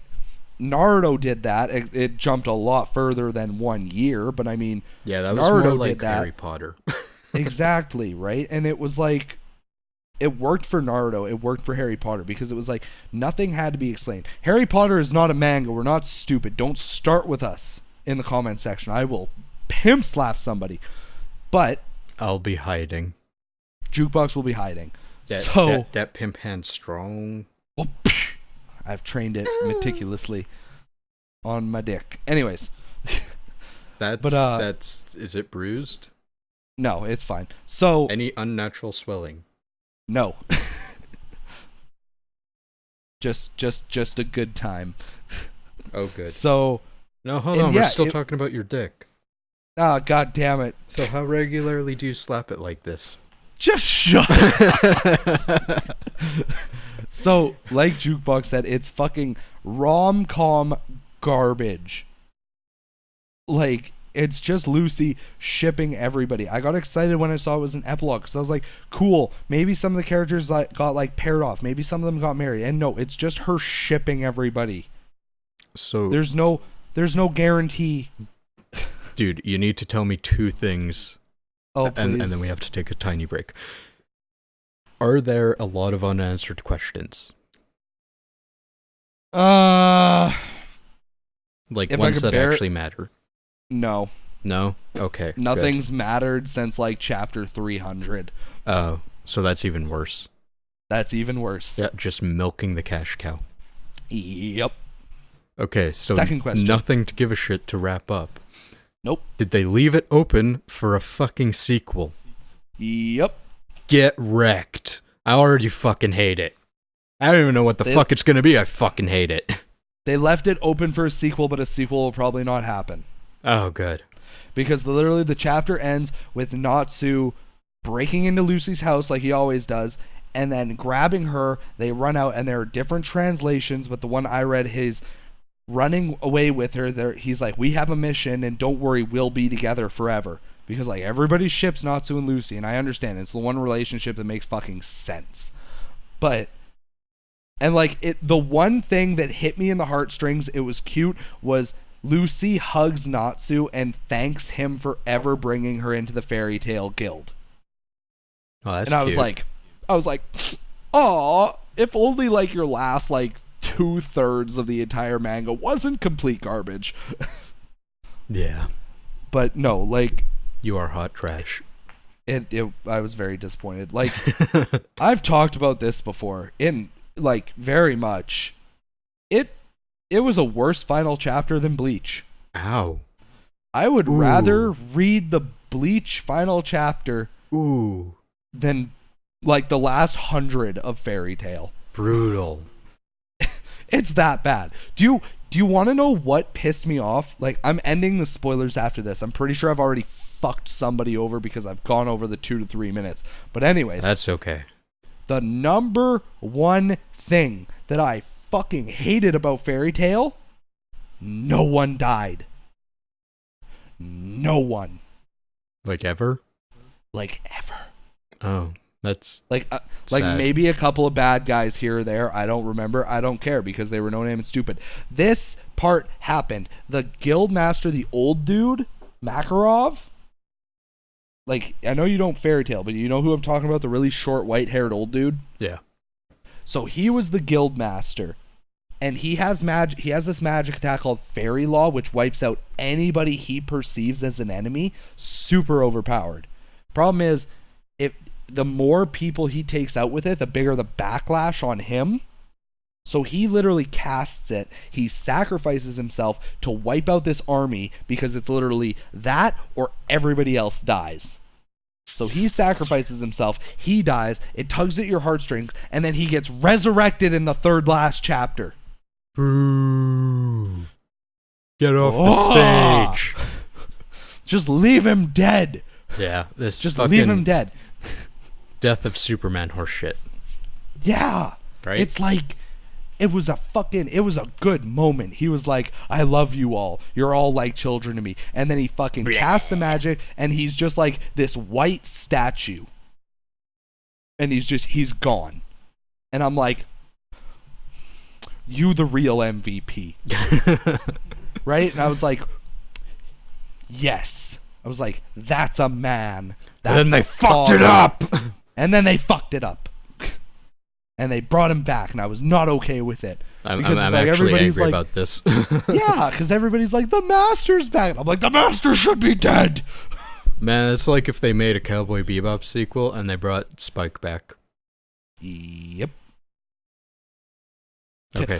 Naruto did that. It jumped a lot further than 1 year. But I mean, yeah, that was Naruto more like did that. Harry Potter. Exactly, right? And it was like, it worked for Naruto, it worked for Harry Potter, because it was like, nothing had to be explained. Harry Potter is not a manga, we're not stupid. Don't start with us in the comment section. I will pimp slap somebody. But I'll be hiding. Jukebox will be hiding. That pimp hand's strong. Oh, I've trained it meticulously on my dick. Anyways. Is it bruised? No, it's fine. So any unnatural swelling? No. just a good time. Oh, good. So no, hold on. We're still talking about your dick. Ah, god damn it. So how regularly do you slap it like this? Just shut up. So, like Jukebox said, it's fucking rom-com garbage. Like, it's just Lucy shipping everybody. I got excited when I saw it was an epilogue because I was like, cool, maybe some of the characters got like paired off. Maybe some of them got married. And no, it's just her shipping everybody. So there's no guarantee. Dude, you need to tell me two things. Oh, please. And then we have to take a tiny break. Are there a lot of unanswered questions? Like ones that actually matter? No. No? Okay. Nothing's mattered since like chapter 300. Oh, so that's even worse. That's even worse. Yeah, just milking the cash cow. Yep. Okay, so second question. Nothing to give a shit to wrap up. Nope. Did they leave it open for a fucking sequel? Yep. Get wrecked. I already fucking hate it. I don't even know what the fuck it's gonna be. I fucking hate it. They left it open for a sequel, but a sequel will probably not happen. Oh, good. because literally the chapter ends with Natsu breaking into Lucy's house like he always does, and then grabbing her. They run out, and there are different translations, but the one I read, his running away with her, there he's like, we have a mission, and don't worry, we'll be together forever. Because like everybody ships Natsu and Lucy, and I understand it's the one relationship that makes fucking sense. But and like the one thing that hit me in the heartstrings, it was cute, was Lucy hugs Natsu and thanks him for ever bringing her into the fairy tale guild. Oh, that's and I cute. was like, aw, if only like your last like 2/3 of the entire manga wasn't complete garbage. Yeah. But no, like, you are hot trash. I was very disappointed. Like, I've talked about this before in like very much. It was a worse final chapter than Bleach. Ow. I would rather read the Bleach final chapter than like the last 100 of Fairy Tail. Brutal. It's that bad. Do you want to know what pissed me off? Like, I'm ending the spoilers after this. I'm pretty sure I've already fucked somebody over because I've gone over the 2 to 3 minutes. But anyways. That's okay. The number one thing that I fucking hated about Fairy Tail, no one died. No one. Like ever? Like ever. Oh, that's like sad. Maybe a couple of bad guys here or there. I don't remember. I don't care because they were no name and stupid. This part happened. The guild master, the old dude, Makarov. Like, I know you don't Fairy Tail, but you know who I'm talking about? The really short, white-haired old dude? Yeah. So he was the guild master. And he has this magic attack called Fairy Law, which wipes out anybody he perceives as an enemy. Super overpowered. Problem is, the more people he takes out with it, the bigger the backlash on him. So he literally casts it. He sacrifices himself to wipe out this army because it's literally that or everybody else dies. So he sacrifices himself. He dies. It tugs at your heartstrings. And then he gets resurrected in the third last chapter. Boo. Get off the stage. Just leave him dead. Yeah. Just leave him dead. Death of Superman horseshit. Yeah. Right? It's like, it was a good moment. He was like, I love you all. You're all like children to me. And then he fucking casts the magic, and he's just like this white statue. And he's gone. And I'm like, you the real MVP. Right? And I was like, yes. I was like, that's a man. And then they fucked it up. And then they fucked it up. And they brought him back, and I was not okay with it. I'm like, actually angry about this. Yeah, because everybody's like, the Master's back. I'm like, the Master should be dead. Man, it's like if they made a Cowboy Bebop sequel and they brought Spike back. Yep. Okay.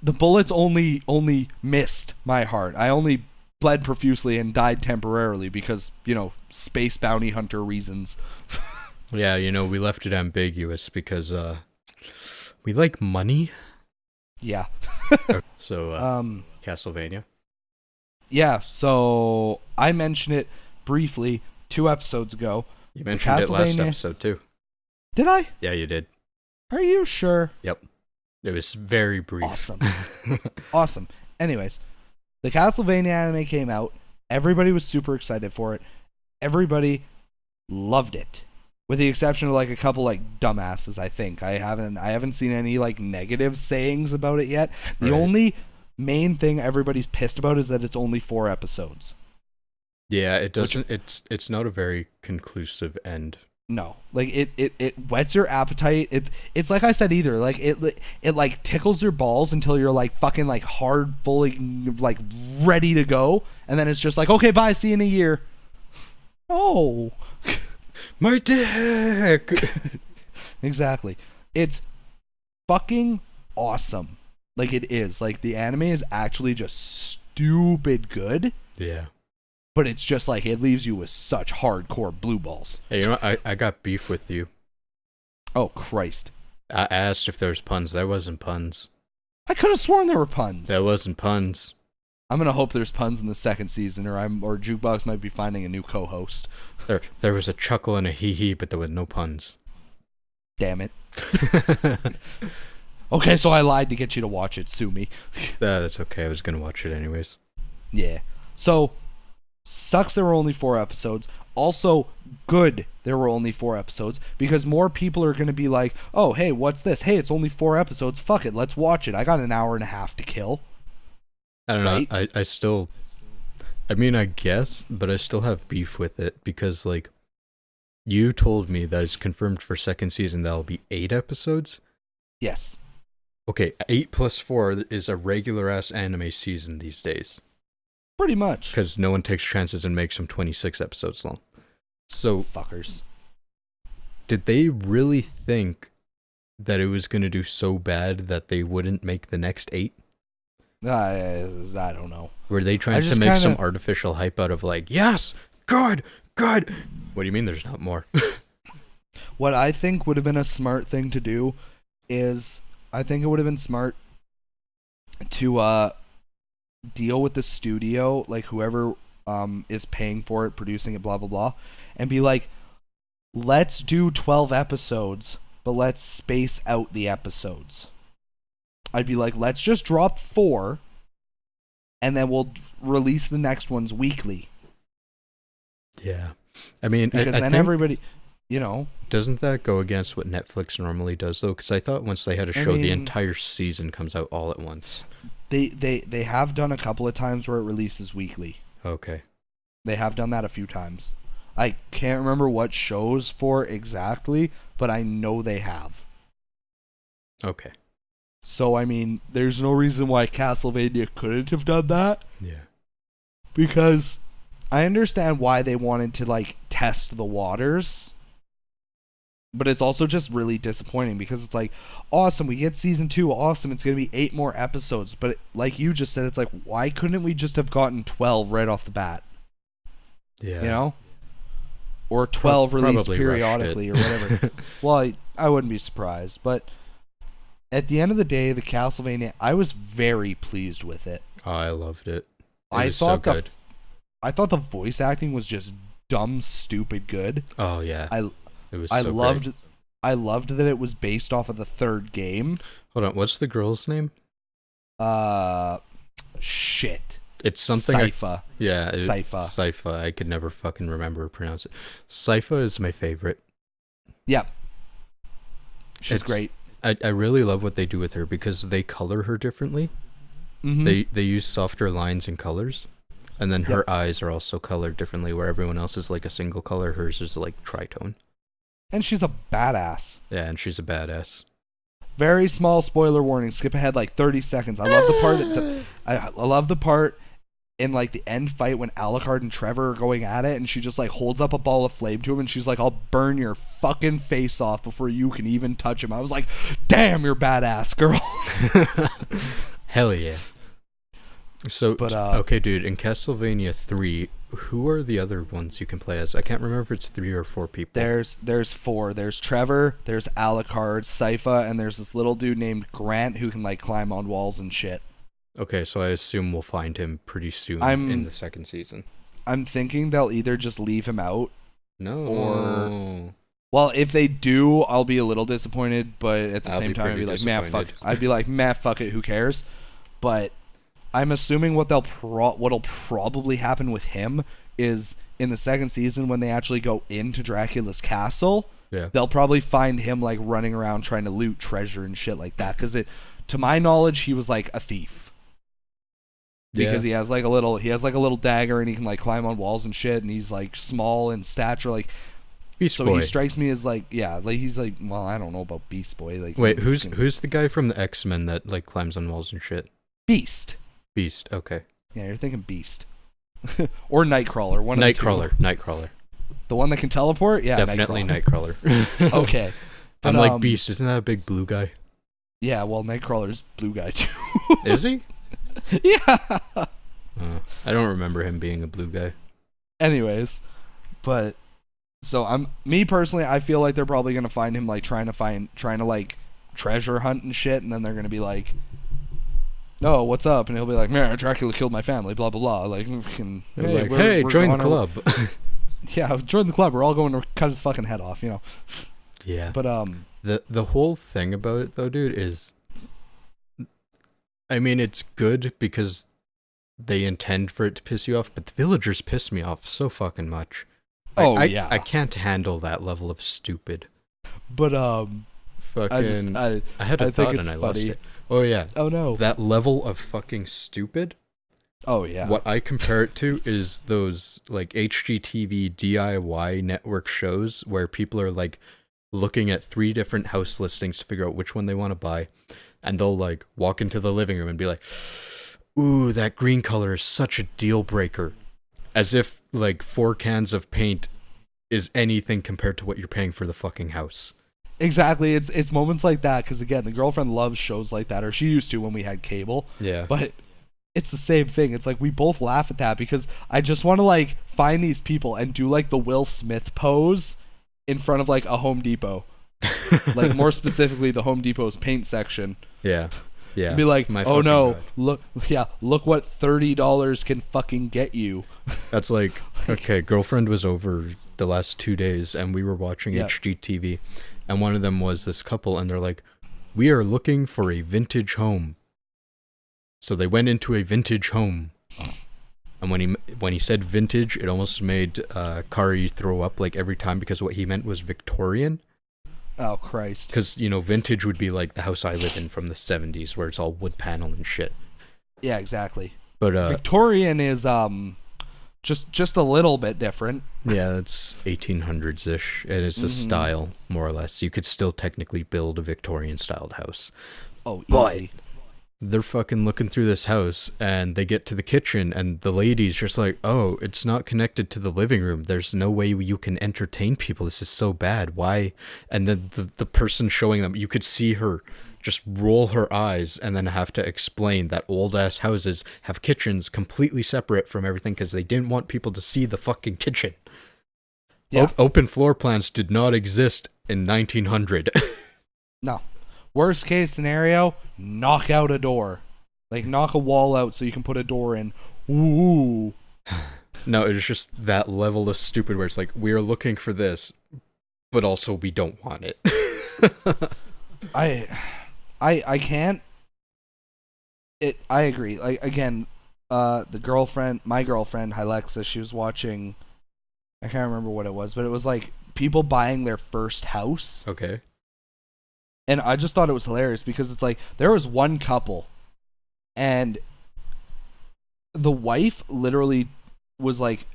The bullets only missed my heart. I only bled profusely and died temporarily because, space bounty hunter reasons. Yeah, we left it ambiguous because we like money. Yeah. So, Castlevania. Yeah, so I mentioned it briefly 2 episodes ago. You mentioned it last episode too. Did I? Yeah, you did. Are you sure? Yep. It was very brief. Awesome. Awesome. Anyways, the Castlevania anime came out. Everybody was super excited for it. Everybody loved it. With the exception of like a couple like dumbasses, I think. I haven't seen any like negative sayings about it yet. The only main thing everybody's pissed about is that it's only 4 episodes. Yeah, it doesn't. It's not a very conclusive end. No, like it whets your appetite. It's like I said either. Like it like tickles your balls until you're like fucking like hard, fully like ready to go, and then it's just like, okay, bye, see you in a year. Oh. My dick! Exactly. It's fucking awesome. Like, it is. Like, the anime is actually just stupid good. Yeah. But it's just like, it leaves you with such hardcore blue balls. Hey, I got beef with you. Oh, Christ. I asked if there was puns. There wasn't puns. I could have sworn there were puns. There wasn't puns. I'm gonna hope there's puns in the second season, or Jukebox might be finding a new co-host. There was a chuckle and a hee-hee, but there were no puns. Damn it. Okay, so I lied to get you to watch it. Sue me. That's okay. I was gonna watch it anyways. Yeah. So, sucks there were only 4 episodes. Also, good there were only 4 episodes, because more people are going to be like, oh, hey, what's this? Hey, it's only 4 episodes. Fuck it, let's watch it. I got an hour and a half to kill. I don't know. I still... I mean, I guess, but I still have beef with it, because, like, you told me that it's confirmed for second season that'll be 8 episodes? Yes. Okay, 8 plus 4 is a regular-ass anime season these days. Pretty much. Because no one takes chances and makes them 26 episodes long. So, fuckers. Did they really think that it was going to do so bad that they wouldn't make the next 8? I don't know. Were they trying to make some artificial hype out of like, yes, good. What do you mean there's not more? What I think would have been a smart thing to do is, I think it would have been smart to deal with the studio, like whoever is paying for it, producing it, blah blah blah, and be like, let's do 12 episodes, but let's space out the episodes. I'd be like, let's just drop 4 and then we'll release the next ones weekly. Yeah, I mean, because I then think, everybody, you know, doesn't that go against what Netflix normally does though? Because I thought once they had a show, the entire season comes out all at once. They have done a couple of times where it releases weekly. Okay. They have done that a few times. I can't remember what shows for exactly, but I know they have. Okay. So, I mean, there's no reason why Castlevania couldn't have done that. Yeah. Because I understand why they wanted to, like, test the waters. But it's also just really disappointing because it's like, awesome, we get season 2, awesome, it's going to be 8 more episodes. But like you just said, it's like, why couldn't we just have gotten 12 right off the bat? Yeah. You know? Or 12 released periodically or whatever. Well, I wouldn't be surprised. But at the end of the day, the Castlevania, I was very pleased with it. Oh, I loved it. I thought the voice acting was just dumb, stupid good. Oh, yeah. It was so great. Great. I loved that it was based off of the 3rd game. Hold on, what's the girl's name? Shit. It's something. Sypha. Sypha. I could never fucking remember or pronounce it. Sypha is my favorite. Yep. She's great. I really love what they do with her because they color her differently. Mm-hmm. They use softer lines and colors. And then her eyes are also colored differently, where everyone else is like a single color. Hers is like tritone. And she's a badass. Yeah, and she's a badass. Very small spoiler warning. Skip ahead like 30 seconds. I love the part. I love the part in like the end fight when Alucard and Trevor are going at it, and she just like holds up a ball of flame to him, and she's like, "I'll burn your fucking face off before you can even touch him." I was like, "Damn, you're badass, girl." Hell yeah. So, okay, dude, in Castlevania 3, who are the other ones you can play as? I can't remember if it's 3 or 4 people. There's 4. There's Trevor, there's Alucard, Sypha, and there's this little dude named Grant who can, like, climb on walls and shit. Okay, so I assume we'll find him pretty soon in the second season. I'm thinking they'll either just leave him out. No. Or... Well, if they do, I'll be a little disappointed, but at the same time, I'd be like, man, fuck. I'd be like, man, fuck it, who cares? But... I'm assuming what'll probably happen with him is in the second season when they actually go into Dracula's castle, they'll probably find him like running around trying to loot treasure and shit like that. Because to my knowledge, he was like a thief. Because he has like a little dagger and he can like climb on walls and shit, and he's like small in stature, like. Beast so Boy. He strikes me as like he's like, well, I don't know about Beast Boy. Like, wait, who's the guy from the X-Men that like climbs on walls and shit? Beast, okay. Yeah, you're thinking Beast. Or Nightcrawler. Nightcrawler. The one that can teleport? Yeah, definitely Nightcrawler. Okay. But, I'm like, Beast, isn't that a big blue guy? Yeah, well, Nightcrawler's blue guy too. Is he? Yeah. I don't remember him being a blue guy. Anyways, but so me personally, I feel like they're probably gonna find him like trying to like treasure hunt and shit, and then they're gonna be like, "Oh, what's up?" And he'll be like, "Man, Dracula killed my family." Blah blah blah. Like, hey, join the club. Yeah, join the club. We're all going to cut his fucking head off. Yeah. But the whole thing about it though, dude, is, I mean, it's good because they intend for it to piss you off, but the villagers piss me off so fucking much. I can't handle that level of stupid. But fucking, I had a thought and I lost it. Oh yeah. Oh no. That level of fucking stupid. Oh yeah. What I compare it to is those like HGTV DIY network shows where people are like looking at 3 different house listings to figure out which one they want to buy, and they'll like walk into the living room and be like, "Ooh, that green color is such a deal breaker," as if like 4 cans of paint is anything compared to what you're paying for the fucking house. Exactly. It's moments like that, because again, the girlfriend loves shows like that, or she used to when we had cable. Yeah. But it's the same thing. It's like we both laugh at that because I just want to like find these people and do like the Will Smith pose in front of like a Home Depot. Like more specifically the Home Depot's paint section. Yeah. Yeah. Be like, "Oh no, God. Look what $30 can fucking get you." That's like, okay, girlfriend was over the last 2 days and we were watching HGTV, and one of them was this couple and they're like, "We are looking for a vintage home." So they went into a vintage home. And when he said vintage, it almost made Kari throw up like every time, because what he meant was Victorian. Oh Christ. Because, vintage would be like the house I live in from the 70s where it's all wood panel and shit. Yeah, exactly. But Victorian is just a little bit different. Yeah, it's 1800s-ish, and it's a style, more or less. You could still technically build a Victorian-styled house. Oh, easy. But they're fucking looking through this house, and they get to the kitchen, and the lady's just like, "Oh, it's not connected to the living room. There's no way you can entertain people. This is so bad. Why?" And then the person showing them, you could see her just roll her eyes and then have to explain that old-ass houses have kitchens completely separate from everything because they didn't want people to see the fucking kitchen. Yeah. Open floor plans did not exist in 1900. No. Worst case scenario, knock out a door. Like, knock a wall out so you can put a door in. Ooh. No, it's just that level of stupid where it's like, we are looking for this, but also we don't want it. I can't. I agree. Like, again, my girlfriend, Hylexa, she was watching, I can't remember what it was, but it was like people buying their first house. Okay. And I just thought it was hilarious because it's like there was one couple and the wife literally was like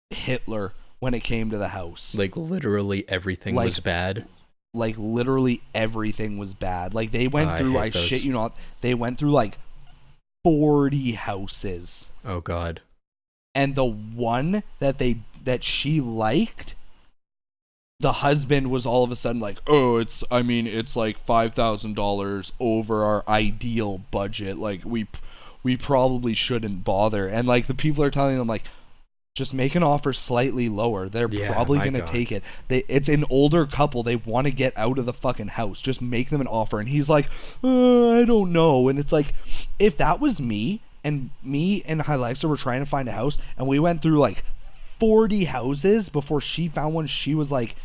Hitler when it came to the house. Like literally everything was bad. Like literally everything was bad. Like they went through, I shit you not, they went through like 40 houses. Oh God. And the one that she liked, the husband was all of a sudden like, "Oh, it's like $5,000 over our ideal budget. Like we probably shouldn't bother." And like the people are telling them like, just make an offer slightly lower. They're probably going to take it. It's an older couple. They want to get out of the fucking house. Just make them an offer. And he's like, "I don't know." And it's like, if that was me and Hylexa were trying to find a house and we went through like 40 houses before she found one she was like,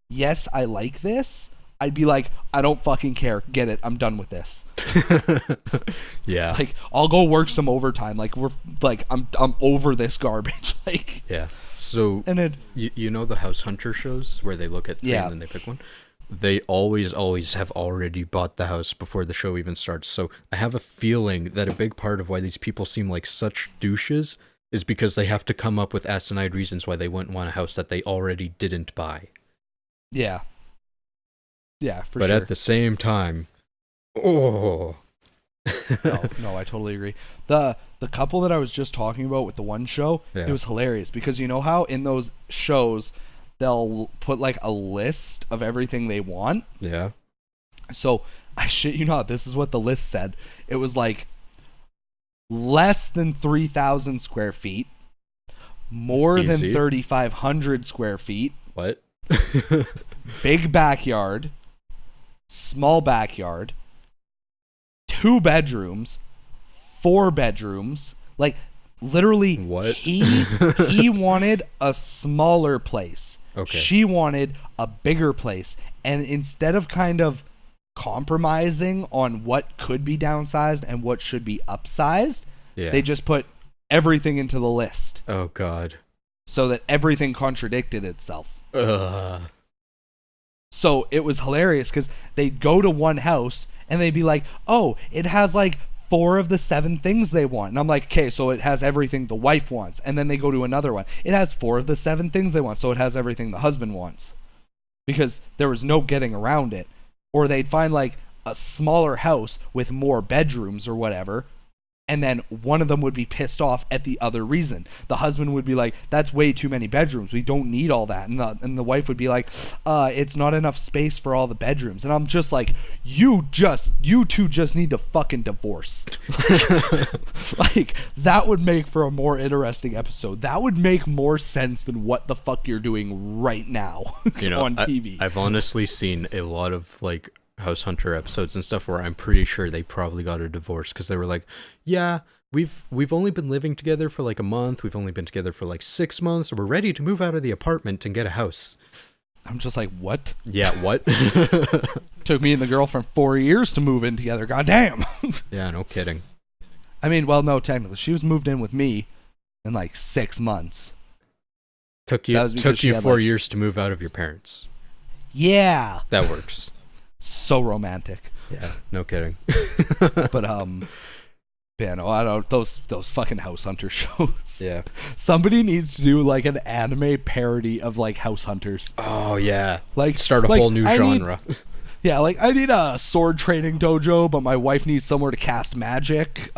"Yes, I like this," I'd be like, "I don't fucking care. Get it. I'm done with this." Yeah. Like, I'll go work some overtime. Like, I'm over this garbage. Like, yeah. So, and it, you know the House Hunter shows where they look at three and then they pick one? They always have already bought the house before the show even starts. So I have a feeling that a big part of why these people seem like such douches is because they have to come up with asinine reasons why they wouldn't want a house that they already didn't buy. Yeah. Yeah, for sure. But sure. at the same time, no, I totally agree. The couple that I was just talking about with the one show, it was hilarious because you know how in those shows they'll put like a list of everything they want? Yeah. So, I shit you not, this is what the list said. It was like less than 3,000 square feet, more than 3,500 square feet. What? Big backyard, small backyard, 2 bedrooms, 4 bedrooms. Like, literally, what? He wanted a smaller place. Okay. She wanted a bigger place. And instead of kind of compromising on what could be downsized and what should be upsized, they just put everything into the list. Oh, God. So that everything contradicted itself. Ugh. So it was hilarious because they'd go to one house and they'd be like, oh, it has like 4 of the 7 things they want. And I'm like, okay, so it has everything the wife wants. And then they go to another one. It has 4 of the 7 things they want. So it has everything the husband wants. Because there was no getting around it. Or they'd find like a smaller house with more bedrooms or whatever. And then one of them would be pissed off at the other reason. The husband would be like, that's way too many bedrooms. We don't need all that. And the wife would be like, it's not enough space for all the bedrooms. And I'm just like, you two just need to fucking divorce. Like, that would make for a more interesting episode. That would make more sense than what the fuck you're doing right now on TV. I've honestly seen a lot of, like, House Hunter episodes and stuff where I'm pretty sure they probably got a divorce because they were like, yeah, we've only been living together for like a month, we've only been together for like 6 months, so we're ready to move out of the apartment and get a house. I'm just like, what? Yeah, what? Took me and the girlfriend 4 years to move in together. Goddamn. Yeah, no kidding. I mean, well, no, technically, she was moved in with me in like 6 months. Took you 4 years to move out of your parents. Yeah, that works. So romantic. Yeah, no kidding. But yeah, no, I don't. Those fucking House Hunter shows. Yeah. Somebody needs to do like an anime parody of like House Hunters. Oh yeah. Like start a whole new genre. I need a sword training dojo, but my wife needs somewhere to cast magic.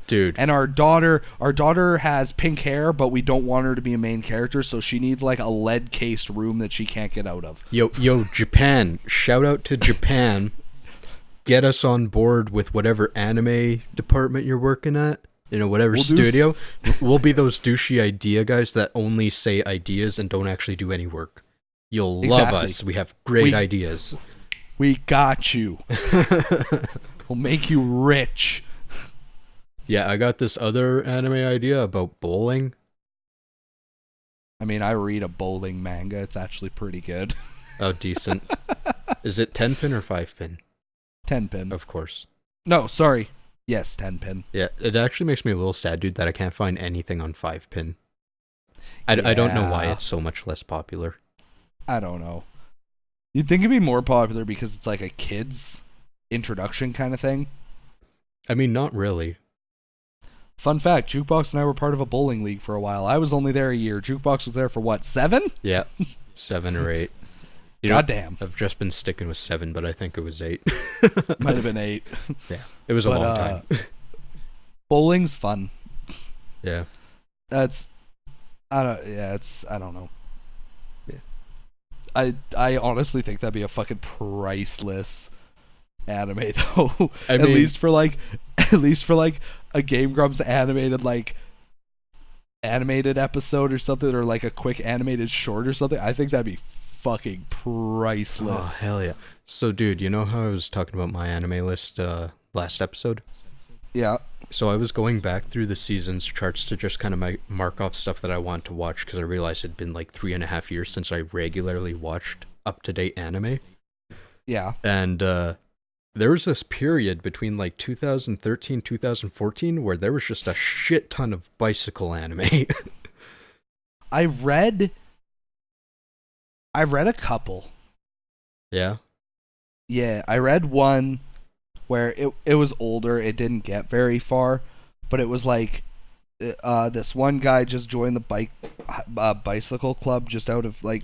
Dude. And our daughter has pink hair, but we don't want her to be a main character, so she needs like a lead-cased room that she can't get out of. Yo, Japan. Shout out to Japan. Get us on board with whatever anime department you're working at. Whatever studio. We'll be those douchey idea guys that only say ideas and don't actually do any work. You'll love us. We have great ideas. We got you. We'll make you rich. Yeah, I got this other anime idea about bowling. I mean, I read a bowling manga. It's actually pretty good. Oh, decent. Is it 10-pin or 5-pin? 10-pin. Of course. No, sorry. Yes, 10-pin. Yeah, it actually makes me a little sad, dude, that I can't find anything on 5-pin. I don't know why it's so much less popular. I don't know. You'd think it'd be more popular because it's like a kid's introduction kind of thing. I mean, not really. Fun fact, Jukebox and I were part of a bowling league for a while. I was only there a year. Jukebox was there for what, 7? Yeah, 7 or 8. Goddamn. I've just been sticking with 7, but I think it was 8. Might have been 8. Yeah, it was a long time. Bowling's fun. Yeah. I don't know. I honestly think that'd be a fucking priceless anime though. At least for like a Game Grumps animated episode or something, or like a quick animated short or something. I think that'd be fucking priceless. Oh hell yeah. So dude, you know how I was talking about my anime list last episode? Yeah. So I was going back through the seasons charts to just kind of mark off stuff that I want to watch because I realized it'd been like 3.5 years since I regularly watched up-to-date anime. Yeah. And there was this period between like 2013, 2014 where there was just a shit ton of bicycle anime. I read a couple. Yeah? Yeah, I read one where it was older, it didn't get very far, but it was like this one guy just joined the bicycle club just out of like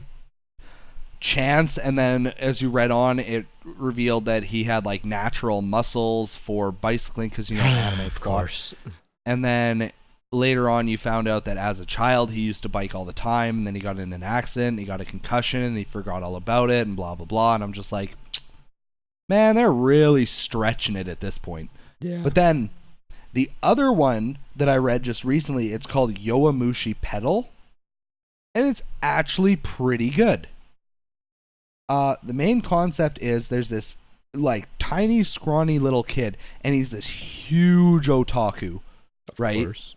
chance, and then as you read on, it revealed that he had like natural muscles for bicycling because anime, of course. And then later on, you found out that as a child he used to bike all the time, and then he got in an accident, he got a concussion, and he forgot all about it, and blah blah blah. And I'm just like, man, they're really stretching it at this point. Yeah. But then the other one that I read just recently, it's called Yowamushi Pedal, and it's actually pretty good. The main concept is there's this like tiny, scrawny little kid, and he's this huge otaku, right? Of course.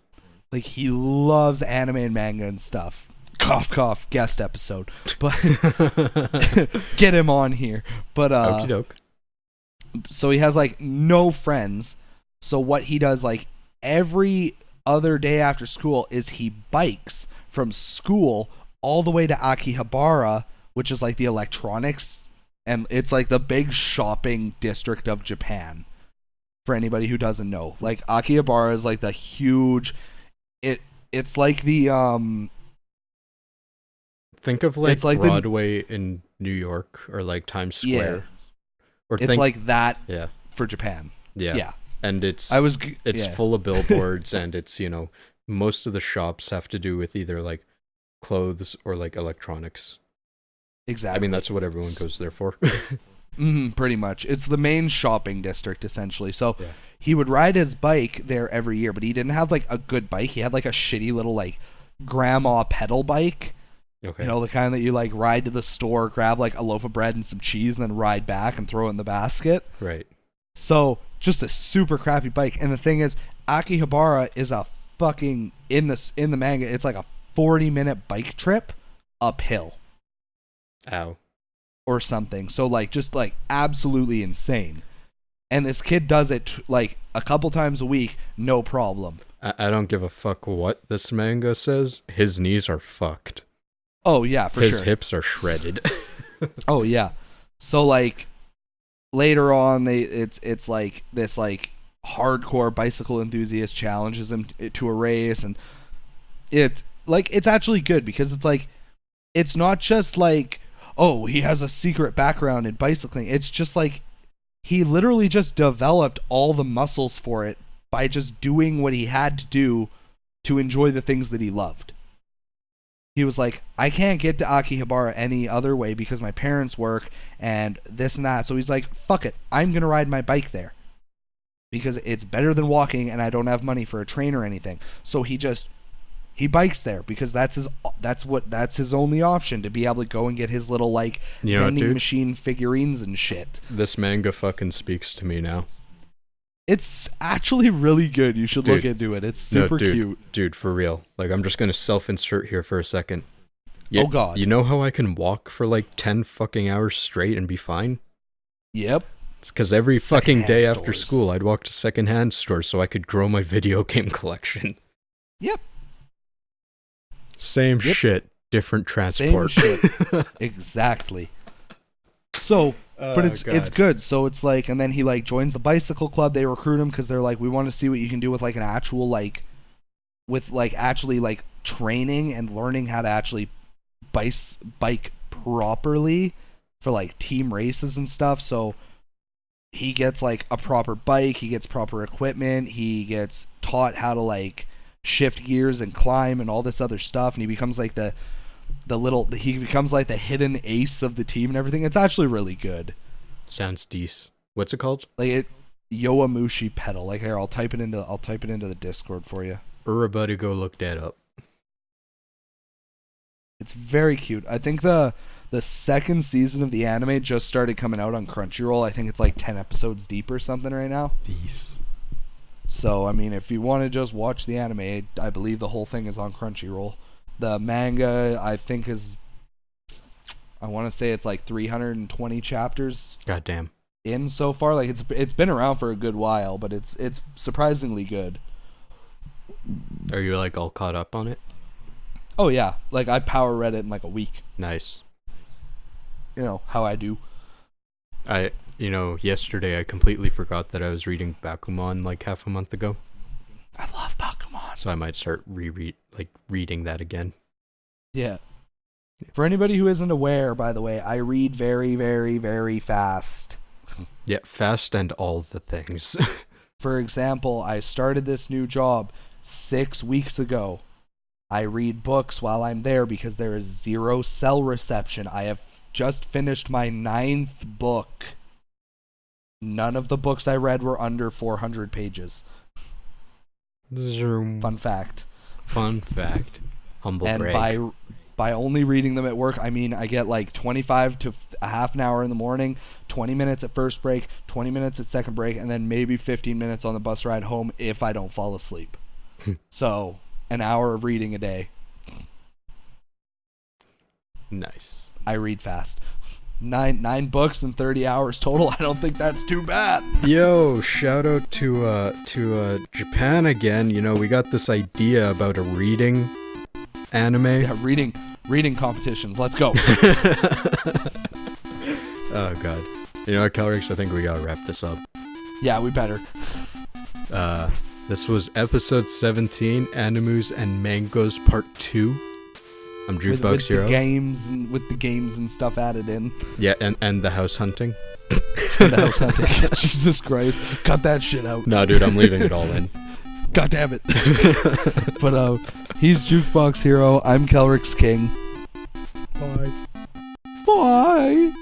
Like, he loves anime and manga and stuff. Cough, cough, guest episode. But get him on here. But Okie doke. So he has like no friends. So what he does like every other day after school is he bikes from school all the way to Akihabara, which is like the electronics, and it's like the big shopping district of Japan. For anybody who doesn't know, like Akihabara is like the huge. It's like the Think of like Broadway in New York or like Times Square. Yeah. Or it's like that. Yeah. For Japan. Yeah. Yeah. And it's full of billboards, and it's, you know, most of the shops have to do with either like clothes or like electronics. Exactly. I mean, that's what everyone goes there for. Pretty much. It's the main shopping district, essentially. So he would ride his bike there every year, but he didn't have like a good bike. He had like a shitty little like grandma pedal bike. Okay. You know, the kind that you like ride to the store, grab like a loaf of bread and some cheese, and then ride back and throw it in the basket. Right. So just a super crappy bike. And the thing is, Akihabara is a fucking in the manga. It's like a 40-minute bike trip uphill. Ow. Or something. So like just like absolutely insane. And this kid does it like a couple times a week, no problem. I don't give a fuck what this manga says. His knees are fucked. Oh yeah, for sure. His hips are shredded. Oh yeah. So like later on, it's like this like hardcore bicycle enthusiast challenges him to a race, and it's actually good because it's like it's not just like, oh, he has a secret background in bicycling. It's just like he literally just developed all the muscles for it by just doing what he had to do to enjoy the things that he loved. He was like, I can't get to Akihabara any other way because my parents work and this and that. So he's like, fuck it. I'm going to ride my bike there because it's better than walking and I don't have money for a train or anything. So he bikes there because that's his only option, to be able to go and get his little like vending machine figurines and shit. This manga fucking speaks to me now. It's actually really good. You should look into it. It's super cute. Dude, for real. Like, I'm just going to self-insert here for a second. Oh, God. You know how I can walk for like 10 fucking hours straight and be fine? Yep. It's because every fucking day after school, I'd walk to secondhand stores so I could grow my video game collection. Yep. Same shit, different transport. Same shit. Exactly. So... but it's good. So it's like, and then he like joins the bicycle club. They recruit him because they're like, we want to see what you can do with like an actual like, with like actually like training and learning how to actually bike properly for like team races and stuff. So he gets like a proper bike. He gets proper equipment. He gets taught how to like shift gears and climb and all this other stuff. And he becomes like he becomes like the hidden ace of the team and everything. It's actually really good. Sounds decent. What's it called? Like Yowamushi pedal. Like here, I'll type it into the Discord for you. Everybody go look that up. It's very cute. I think the second season of the anime just started coming out on Crunchyroll. I think it's like 10 episodes deep or something right now. Decent. So I mean, if you want to just watch the anime, I believe the whole thing is on Crunchyroll. The manga, I think, I want to say it's like 320 chapters. Goddamn. In so far, like it's been around for a good while, but it's surprisingly good. Are you like all caught up on it? Oh yeah, like I power read it in like a week. Nice. You know how I do. Yesterday I completely forgot that I was reading Bakuman like half a month ago. I love Bakuman. So I might start reading that again. Yeah. For anybody who isn't aware, by the way, I read very, very, very fast. Yeah, fast and all the things. For example, I started this new job 6 weeks ago. I read books while I'm there because there is 0 cell reception. I have just finished my 9th book. None of the books I read were under 400 pages. Zoom. Fun fact. Humble brag. By only reading them at work, I mean I get like 25 to a half an hour in the morning, 20 minutes at first break, 20 minutes at second break, and then maybe 15 minutes on the bus ride home if I don't fall asleep. So, an hour of reading a day. Nice. I read fast. Nine books and 30 hours total. I don't think that's too bad. Yo, shout out to Japan again. You know, we got this idea about a reading anime. Yeah, reading competitions. Let's go. Oh god. You know what, Kelryx? I think we gotta wrap this up. Yeah, we better. This was episode 17, Animus and Mangoes Part 2. I'm Jukeboxhero. With the games and stuff added in. Yeah, and the house hunting. The house hunting. Jesus Christ. Cut that shit out. No, dude, I'm leaving it all in. God damn it. But he's Jukebox Hero. I'm KelryxsKing. Bye. Bye.